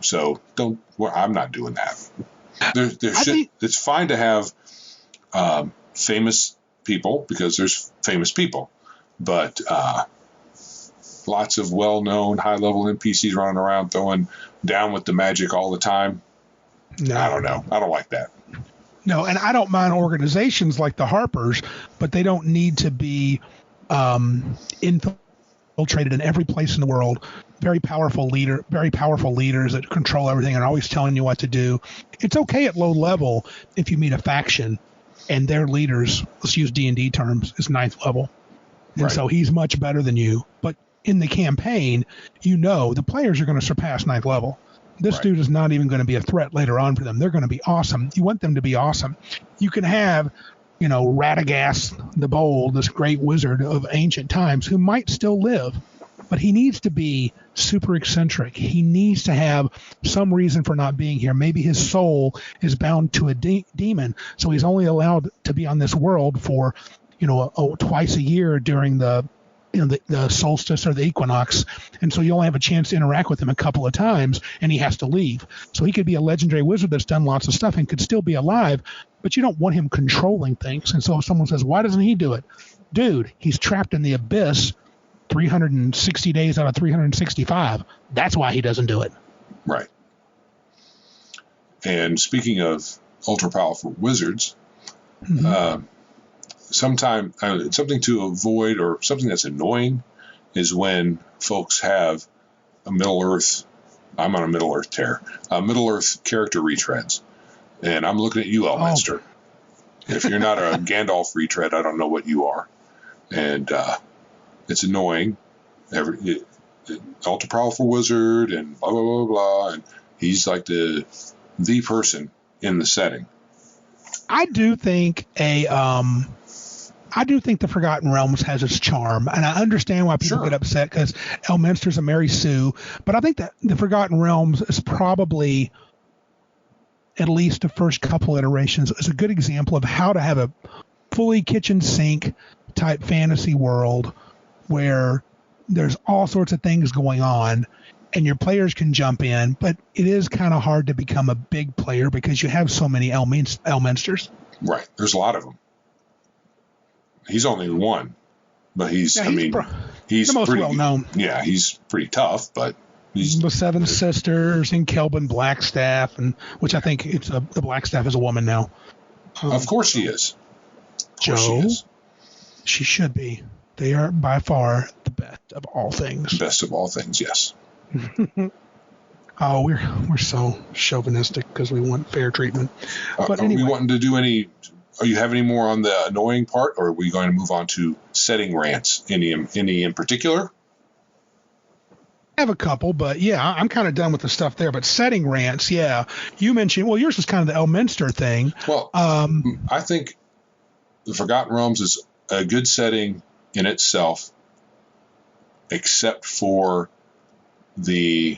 so I'm not doing that. It's fine to have famous people because there's famous people, but lots of well-known high-level NPCs running around throwing down with the magic all the time. No. I don't know. I don't like that. No, and I don't mind organizations like the Harpers, but they don't need to be infiltrated in every place in the world. Very powerful leaders that control everything and are always telling you what to do. It's okay at low level if you meet a faction and their leaders, let's use D&D terms, is 9th level. And so he's much better than you. But in the campaign, the players are going to surpass 9th level. This dude is not even going to be a threat later on for them. They're going to be awesome. You want them to be awesome. You can have, Radagast the Bold, this great wizard of ancient times who might still live, but he needs to be super eccentric. He needs to have some reason for not being here. Maybe his soul is bound to a demon, so he's only allowed to be on this world for, twice a year during the solstice or the equinox, and so you only have a chance to interact with him a couple of times, and he has to leave. So he could be a legendary wizard that's done lots of stuff and could still be alive, but you don't want him controlling things. And so if someone says, why doesn't he do it? Dude, he's trapped in the abyss 360 days out of 365. That's why he doesn't do it. Right. And speaking of ultra-powerful wizards, something to avoid or something that's annoying is when folks have a Middle Earth. I'm on a Middle Earth tear. Middle Earth character retreads, and I'm looking at you, Elminster. If you're not a Gandalf retread, I don't know what you are, and it's annoying. Ultra powerful wizard and blah blah blah blah, and he's like the person in the setting. I do think the Forgotten Realms has its charm, and I understand why people get upset because Elminster's a Mary Sue, but I think that the Forgotten Realms is probably, at least the first couple iterations, is a good example of how to have a fully kitchen sink type fantasy world where there's all sorts of things going on and your players can jump in, but it is kind of hard to become a big player because you have so many Elminsters. Right. There's a lot of them. He's only one, but he's the most well-known. Yeah, he's pretty tough, but he's... The Seven Sisters and Kelvin Blackstaff, and which I think the Blackstaff is a woman now. Of course she is. Joe, she should be. They are by far the best of all things. Best of all things, yes. Oh, we're so chauvinistic because we want fair treatment. But are anyway, we wanting to do any? Are you have any more on the annoying part, or are we going to move on to setting rants? Any in particular? I have a couple, but yeah, I'm kind of done with the stuff there. But setting rants, yeah, you mentioned. Well, yours was kind of the Elminster thing. Well, I think the Forgotten Realms is a good setting in itself, except for the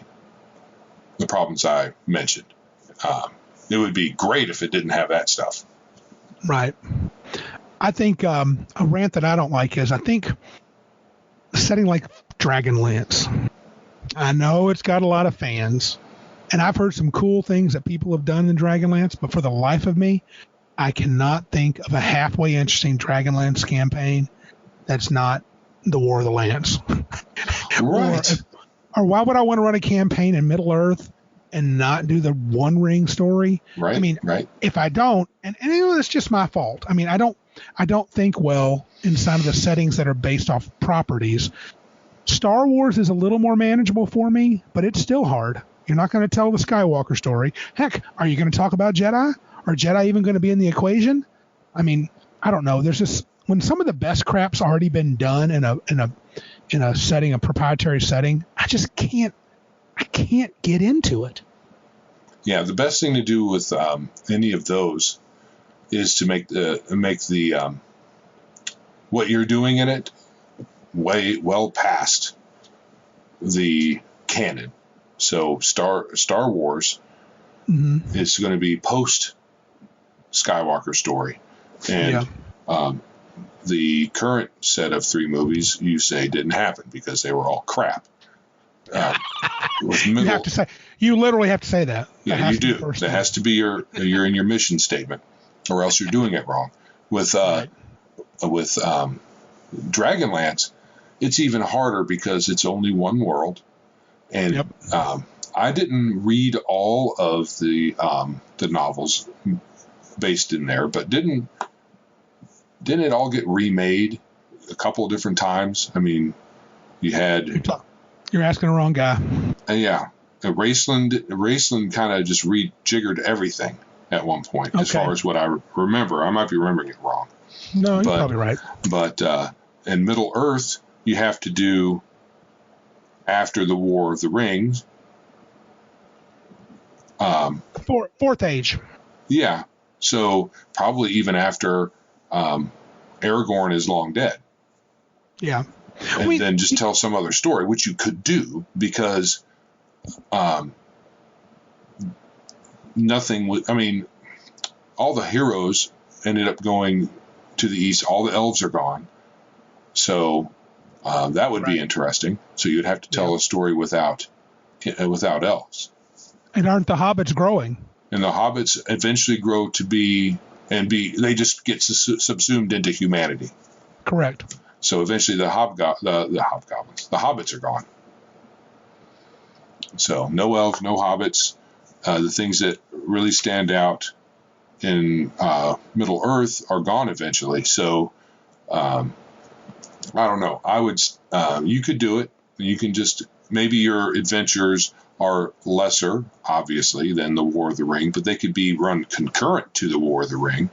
problems I mentioned. It would be great if it didn't have that stuff. Right. I think a rant that I don't like is I think setting like Dragonlance. I know it's got a lot of fans, and I've heard some cool things that people have done in Dragonlance, but for the life of me, I cannot think of a halfway interesting Dragonlance campaign that's not the War of the Lance. Right. Or why would I want to run a campaign in Middle Earth and not do the One Ring story? Right. I mean, if I don't, and it's just my fault. I mean, I don't think well inside of the settings that are based off properties. Star Wars is a little more manageable for me, but it's still hard. You're not going to tell the Skywalker story. Heck, are you going to talk about Jedi? Are Jedi even going to be in the equation? I mean, I don't know. There's just when some of the best crap's already been done in a setting, a proprietary setting, I can't get into it. Yeah, the best thing to do with any of those is to make the what you're doing in it way well past the canon. So Star Wars is going to be post Skywalker story, and the current set of 3 movies you say didn't happen because they were all crap. You literally have to say that. Yeah, you do. That has to be you're in your mission statement, or else you're doing it wrong. With Dragonlance, it's even harder because it's only one world, and I didn't read all of the novels based in there, but didn't it all get remade a couple of different times? I mean, you had... You're asking the wrong guy. Yeah. Raceland kind of just rejiggered everything at one point, as far as what I remember. I might be remembering it wrong. No, you're probably right. But in Middle Earth, you have to do after the War of the Rings. Fourth Age. Yeah. So probably even after Aragorn is long dead. Yeah. And then just tell some other story, which you could do because nothing would... I mean, all the heroes ended up going to the east. All the elves are gone. So that would be interesting. So you'd have to tell a story without elves. And aren't the hobbits growing? And the hobbits eventually grow to be... they just get subsumed into humanity. Correct. So eventually the hobgoblins, the hobbits are gone. So no elves, no hobbits. The things that really stand out in Middle Earth are gone eventually. So I don't know. I would. You could do it. You can just maybe your adventures are lesser, obviously, than the War of the Ring, but they could be run concurrent to the War of the Ring.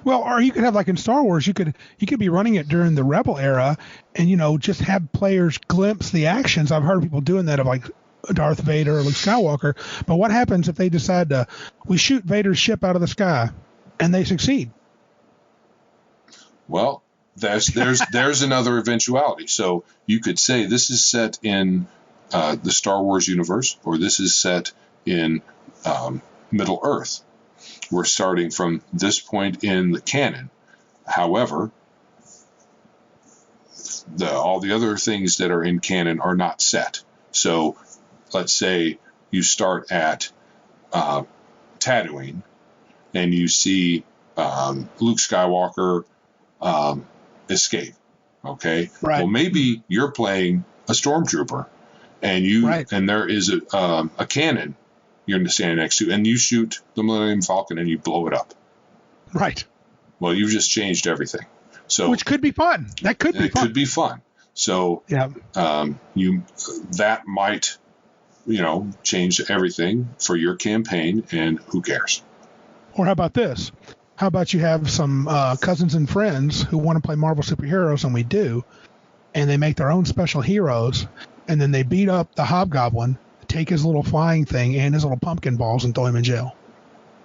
Well, or you could have, like in Star Wars, you could be running it during the Rebel era, and just have players glimpse the actions. I've heard people doing that of like Darth Vader or Luke Skywalker. But what happens if they decide we shoot Vader's ship out of the sky, and they succeed? Well, there's another eventuality. So you could say this is set in the Star Wars universe, or this is set in Middle Earth. We're starting from this point in the canon. However, all the other things that are in canon are not set. So let's say you start at Tatooine and you see Luke Skywalker escape. Okay. Right. Well, maybe you're playing a stormtrooper, and and there is a cannon you're standing next to, and you shoot the Millennium Falcon and you blow it up. Right. Well, you've just changed everything. So which could be fun. That could be fun. It could be fun. So yeah, that might change everything for your campaign, and who cares? Or how about this? How about you have some cousins and friends who want to play Marvel superheroes, and we do, and they make their own special heroes, and then they beat up the Hobgoblin, take his little flying thing and his little pumpkin balls, and throw him in jail.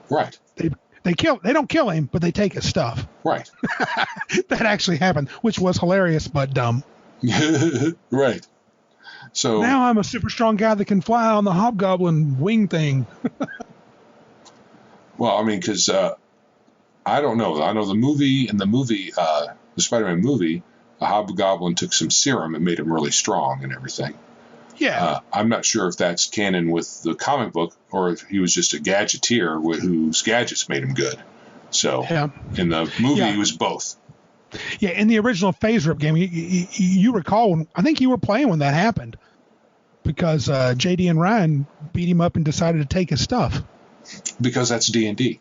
Right. They don't kill him, but they take his stuff. Right. That actually happened, which was hilarious but dumb. Right. So now I'm a super strong guy that can fly on the Hobgoblin wing thing. Well, I mean, because I don't know. I know the Spider-Man movie, the Hobgoblin took some serum and made him really strong and everything. Yeah. I'm not sure if that's canon with the comic book, or if he was just a gadgeteer whose gadgets made him good. So in the movie, he was both. Yeah, in the original Phase Rip game, you recall, I think you were playing when that happened, because JD and Ryan beat him up and decided to take his stuff. Because that's D&D.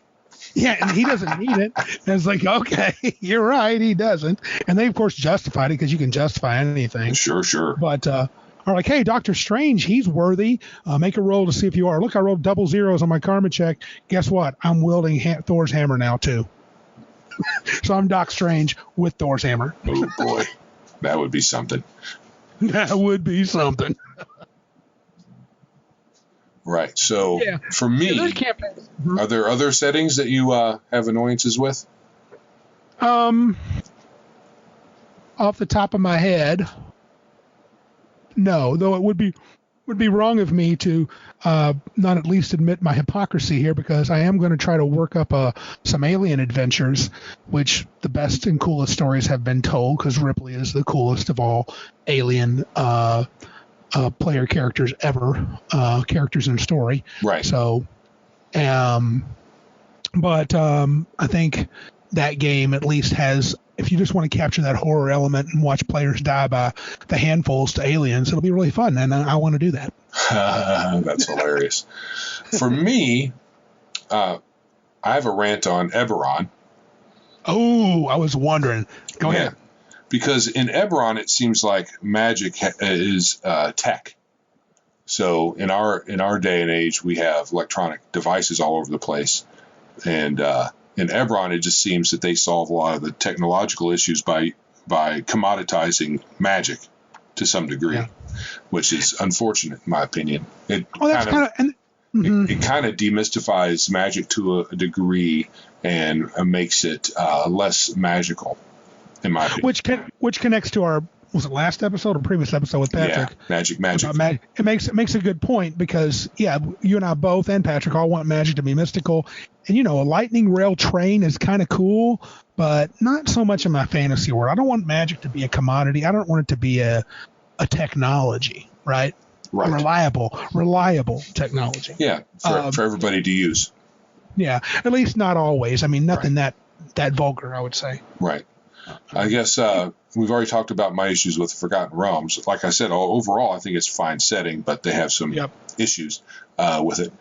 Yeah, and he doesn't need it. And it's like, okay, you're right, he doesn't. And they, of course, justified it, because you can justify anything. Sure. But are like, hey, Doctor Strange, he's worthy. Make a roll to see if you are. Look, I rolled double zeros on my karma check. Guess what? I'm wielding Thor's hammer now, too. So I'm Doc Strange with Thor's hammer. Oh, boy. That would be something. That would be something. Right. So for me, are there other settings that you have annoyances with? Off the top of my head, no. Though it would be wrong of me to not at least admit my hypocrisy here, because I am going to try to work up some alien adventures, which the best and coolest stories have been told, because Ripley is the coolest of all alien player characters ever, characters in a story. Right. So, but I think that game at least has, if you just want to capture that horror element and watch players die by the handfuls to aliens, it'll be really fun, and I want to do that. That's hilarious. For me, I have a rant on Eberron. Oh, I was wondering. Go ahead. Because in Eberron, it seems like magic is tech. So in our day and age, we have electronic devices all over the place, and in Eberron, it just seems that they solve a lot of the technological issues by commoditizing magic to some degree, which is unfortunate in my opinion. It kind of demystifies magic to a degree and makes it less magical, in my opinion. Which connects to our, was it last episode or previous episode with Patrick? Yeah, magic. It makes a good point, because you and I both, and Patrick, all want magic to be mystical. And a lightning rail train is kind of cool, but not so much in my fantasy world. I don't want magic to be a commodity. I don't want it to be a technology, right? Right. A reliable technology. Yeah, for everybody to use. Yeah, at least not always. I mean, nothing that vulgar, I would say. Right. I guess we've already talked about my issues with Forgotten Realms. Like I said, overall, I think it's a fine setting, but they have some issues with it.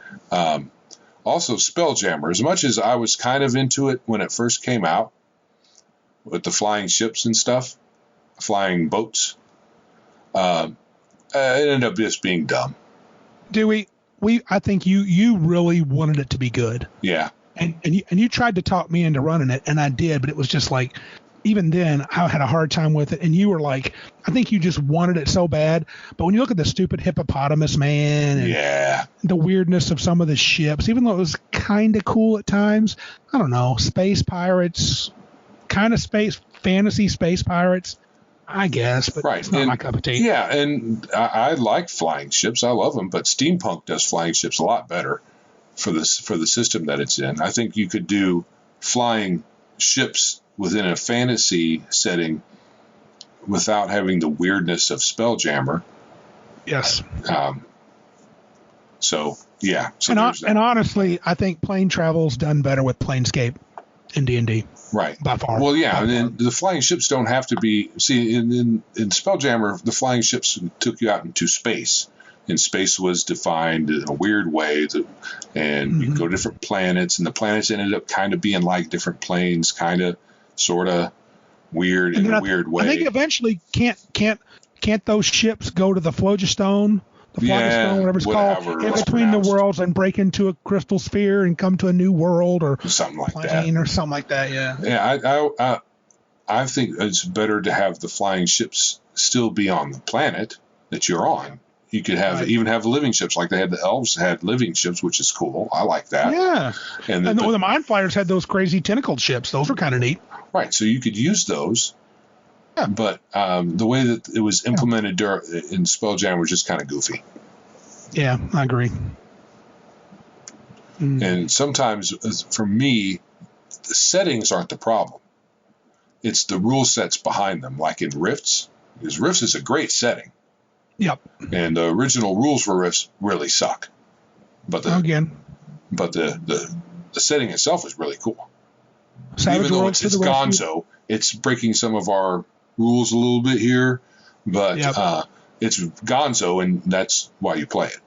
Also, Spelljammer, as much as I was kind of into it when it first came out, with the flying ships and stuff, flying boats, It ended up just being dumb. Do we? I think you really wanted it to be good. Yeah. And you tried to talk me into running it, and I did, but it was just like, even then, I had a hard time with it. And you were like, I think you just wanted it so bad. But when you look at the stupid hippopotamus man and the weirdness of some of the ships, even though it was kind of cool at times, I don't know, space pirates, kind of fantasy space pirates, I guess, but it's not my cup of tea. Yeah, and I like flying ships. I love them, but steampunk does flying ships a lot better for the system that it's in. I think you could do flying ships within a fantasy setting without having the weirdness of Spelljammer. Yes. So yeah. So and honestly, I think plane travel's done better with Planescape in D&D. Right. By far. Well, yeah, and the flying ships don't have to be. See, in Spelljammer, the flying ships took you out into space. And space was defined in a weird way, and you could go to different planets, and the planets ended up kind of being like different planes, kind of, sort of weird in a weird way. I think eventually can't those ships go to the Phlogiston, whatever it's called, in between the worlds and break into a crystal sphere and come to a new world or something like plane or something like that. Yeah. Yeah, I think it's better to have the flying ships still be on the planet that you're on. You could even have living ships, like the elves had living ships, which is cool. I like that. Yeah. And the Mind Flayers had those crazy tentacled ships. Those were kind of neat. Right. So you could use those. Yeah. But the way that it was implemented in Spelljammer was just kind of goofy. Yeah, I agree. And sometimes, for me, the settings aren't the problem. It's the rule sets behind them, like in Rifts. Because Rifts is a great setting. Yep. And the original rules for Rifts really suck. But the setting itself is really cool. Savage Even though Worlds it's gonzo, it's breaking some of our rules a little bit here, but it's gonzo, and that's why you play it.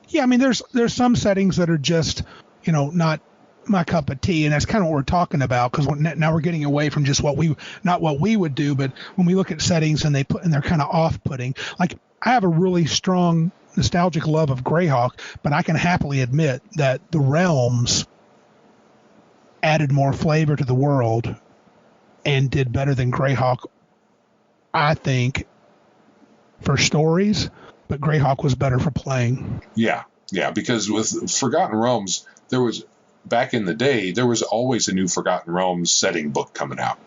Yeah, I mean, there's some settings that are just, not my cup of tea, and that's kind of what we're talking about, because now we're getting away from just not what we would do, but when we look at settings and they're kind of off-putting. Like, I have a really strong nostalgic love of Greyhawk, but I can happily admit that the realms added more flavor to the world and did better than Greyhawk, I think, for stories, but Greyhawk was better for playing. Yeah, because with Forgotten Realms, back in the day, there was always a new Forgotten Realms setting book coming out.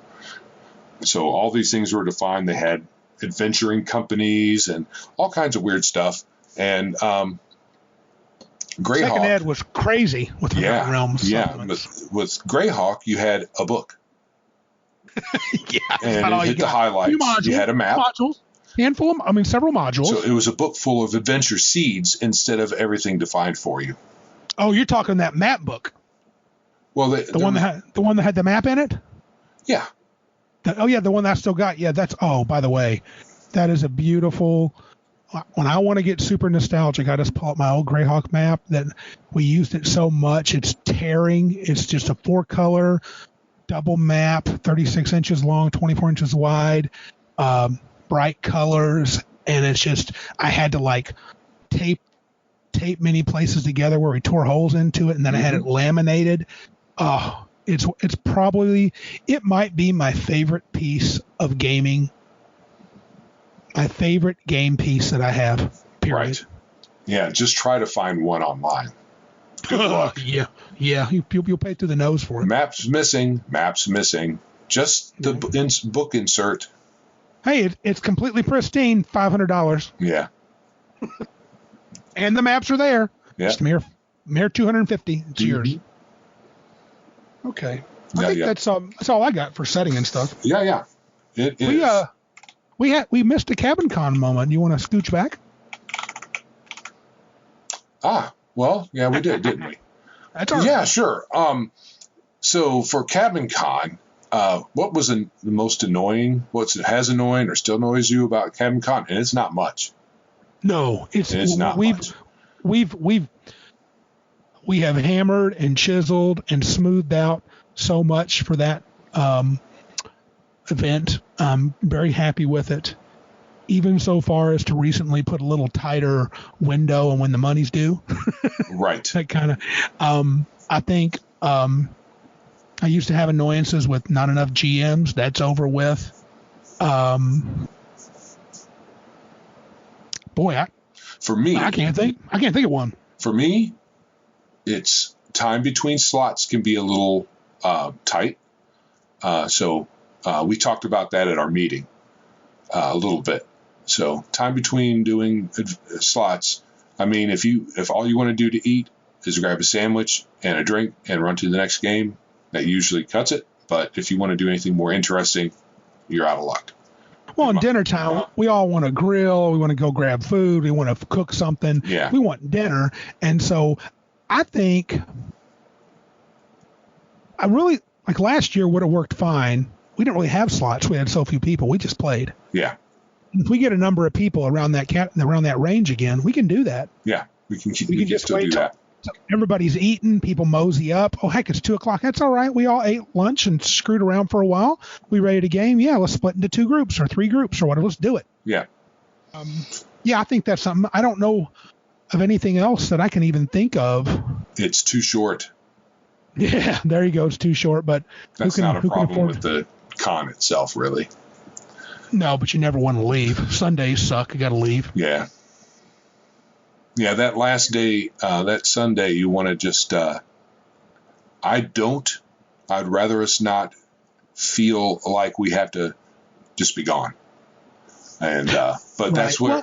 So all these things were defined. They had adventuring companies and all kinds of weird stuff. And Greyhawk, Second Ed was crazy with Forgotten Realms. Yeah, but with Greyhawk, you had a book. And it hit the highlights. You had a map. Several modules. So it was a book full of adventure seeds instead of everything defined for you. Oh, you're talking that map book. Well, the one that had the map in it? Yeah. The one that I still got. Yeah, by the way, that is a beautiful. When I want to get super nostalgic, I just pull up my old Greyhawk map that we used it so much. It's tearing. It's just a 4-color double map, 36 inches long, 24 inches wide, bright colors. And it's just, I had to tape many places together where we tore holes into it, and then I had it laminated. Oh, it might be my favorite piece of gaming. My favorite game piece that I have, period. Right. Yeah, just try to find one online. Good luck. Yeah. You'll pay through the nose for it. Maps missing. Just the book insert. Hey, it's completely pristine, $500. Yeah. And the maps are there. Yeah. Just mere $250. It's yours. Okay. I think that's all I got for setting and stuff. Yeah. It is. We missed a Cabin Con moment. You want to scooch back? Well, yeah, we did, didn't we? That's all right. Yeah, sure. So for Cabin Con, what was the most annoying? Has annoying or still annoys you about Cabin Con? And it's not much. No, it's not much. We have hammered and chiseled and smoothed out so much for that event. I'm very happy with it. even so far as to recently put a little tighter window on when the money's due. Right. That kind of, I think I used to have annoyances with not enough GMs. That's over with. Boy, for me, I can't think of one. For me, it's time between slots can be a little tight. So we talked about that at our meeting a little bit. So time between doing slots. I mean, if all you want to do to eat is grab a sandwich and a drink and run to the next game, that usually cuts it. But if you want to do anything more interesting, you're out of luck. Well, in dinner time, we all want to grill. We want to go grab food. We want to cook something. Yeah. We want dinner. And so I think I really, like last year would have worked fine. We didn't really have slots. We had so few people. We just played. Yeah. If we get a number of people around that range again, we can do that. Yeah. We can just still wait do that. So everybody's eating. People mosey up. Oh, heck, it's 2:00. That's all right. We all ate lunch and screwed around for a while. We ready to game? Yeah, let's split into 2 groups or 3 groups or whatever. Let's do it. Yeah. Yeah, I think that's something. I don't know of anything else that I can even think of. It's too short. Yeah, there you go. It's too short, but that's not a problem with the con itself, really. No, but you never want to leave. Sundays suck. You got to leave. Yeah. Yeah, that last day, that Sunday, you want to just, I'd rather us not feel like we have to just be gone. And, but right.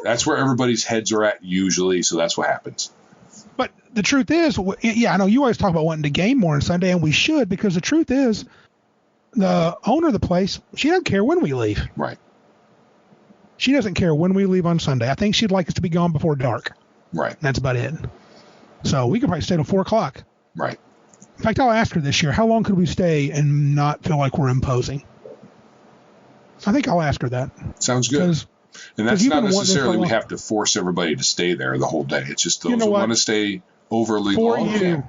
That's where everybody's heads are at usually. So that's what happens. But the truth is, yeah, I know you always talk about wanting to game more on Sunday, and we should, because the truth is the owner of the place, she doesn't care when we leave. Right. She doesn't care when we leave on Sunday. I think she'd like us to be gone before dark. Right. And that's about it. So we could probably stay till 4:00. Right. In fact, I'll ask her this year, how long could we stay and not feel like we're imposing? I think I'll ask her that. Sounds good. And that's not necessarily we have to force everybody to stay there the whole day. It's just those who want to stay overly long.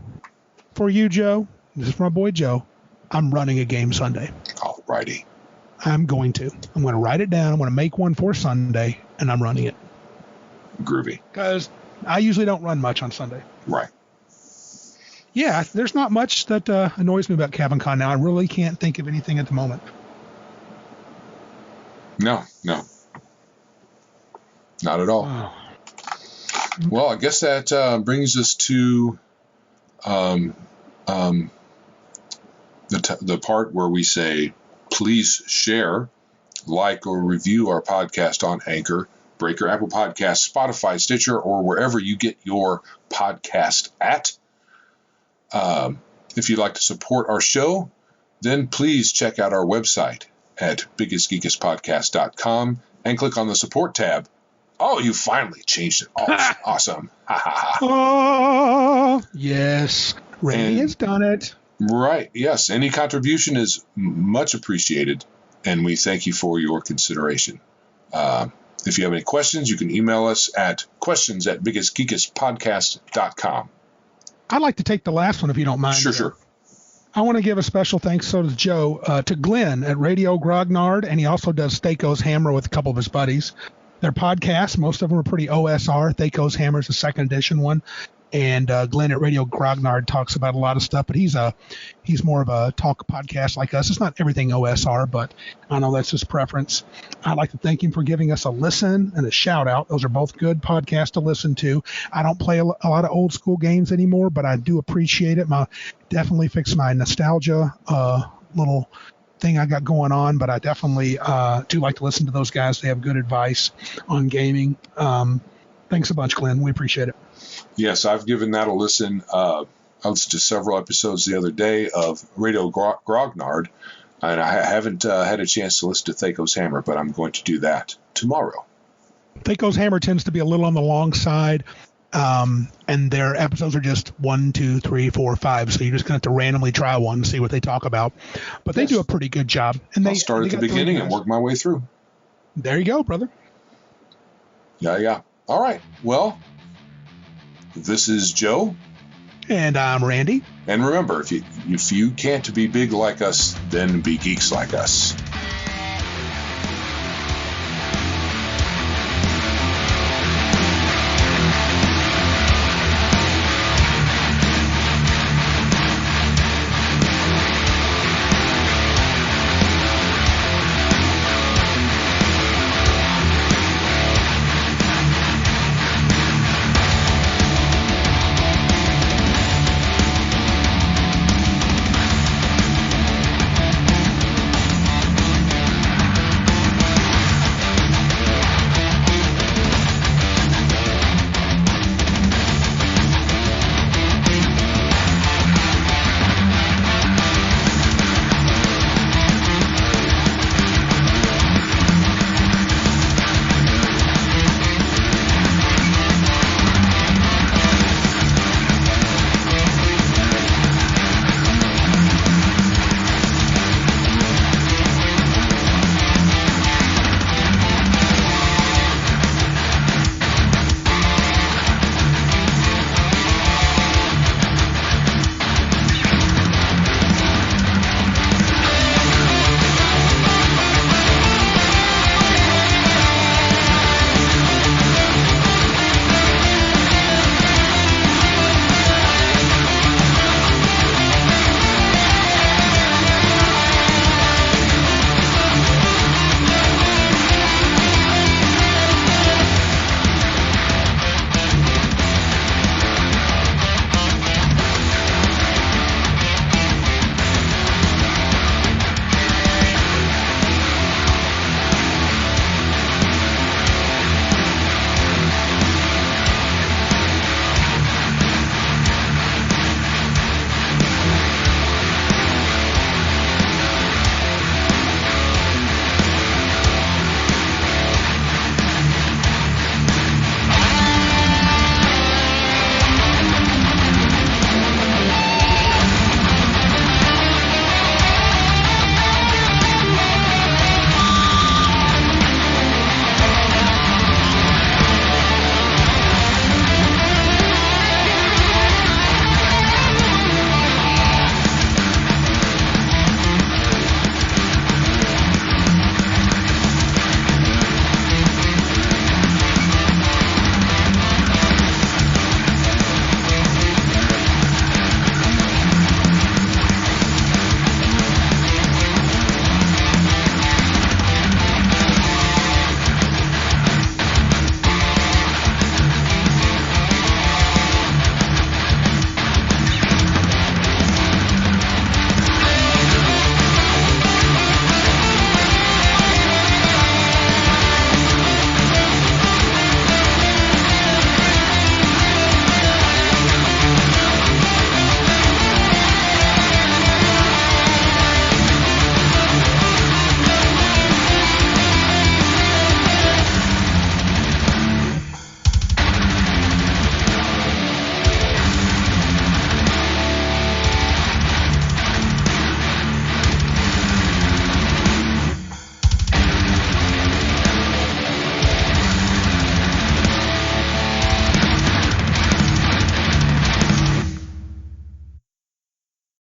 For you, Joe, this is my boy Joe, I'm running a game Sunday. All righty. I'm going to write it down. I'm going to make one for Sunday, and I'm running it. Groovy. Because I usually don't run much on Sunday. Right. Yeah, there's not much that annoys me about CavinCon now. I really can't think of anything at the moment. No. Not at all. Oh. Well, I guess that brings us to the part where we say, please share, like, or review our podcast on Anchor, Breaker, Apple Podcasts, Spotify, Stitcher, or wherever you get your podcast at. If you'd like to support our show, then please check out our website at biggestgeekispodcast.com and click on the support tab. Oh, you finally changed it. Oh, awesome. Oh, yes. Randy has done it. Right. Yes. Any contribution is much appreciated, and we thank you for your consideration. If you have any questions, you can email us at questions@biggestgeekispodcast.com. I'd like to take the last one if you don't mind. Sure. I want to give a special thanks, so does Joe, to Glen at Radio Grognard, and he also does THACO's Hammer with a couple of his buddies. Their podcasts, most of them are pretty OSR. THACO's Hammer is the 2nd edition one. And Glen at Radio Grognard talks about a lot of stuff, but he's more of a talk podcast like us. It's not everything OSR, but I know that's his preference. I'd like to thank him for giving us a listen and a shout out. Those are both good podcasts to listen to. I don't play a lot of old school games anymore, but I do appreciate it. Definitely fix my nostalgia little thing I got going on, but I definitely do like to listen to those guys. They have good advice on gaming. Thanks a bunch, Glenn. We appreciate it. Yes, I've given that a listen. I listened to several episodes the other day of Radio Grognard, and I haven't had a chance to listen to THACO's Hammer, but I'm going to do that tomorrow. THACO's Hammer tends to be a little on the long side, and their episodes are just 1, 2, 3, 4, 5, so you're just going to have to randomly try one and see what they talk about. But they do a pretty good job. And I'll start at the beginning and work my way through. There you go, brother. Yeah. All right. Well, this is Joe. And I'm Randy. And remember, if you can't be big like us, then be geeks like us.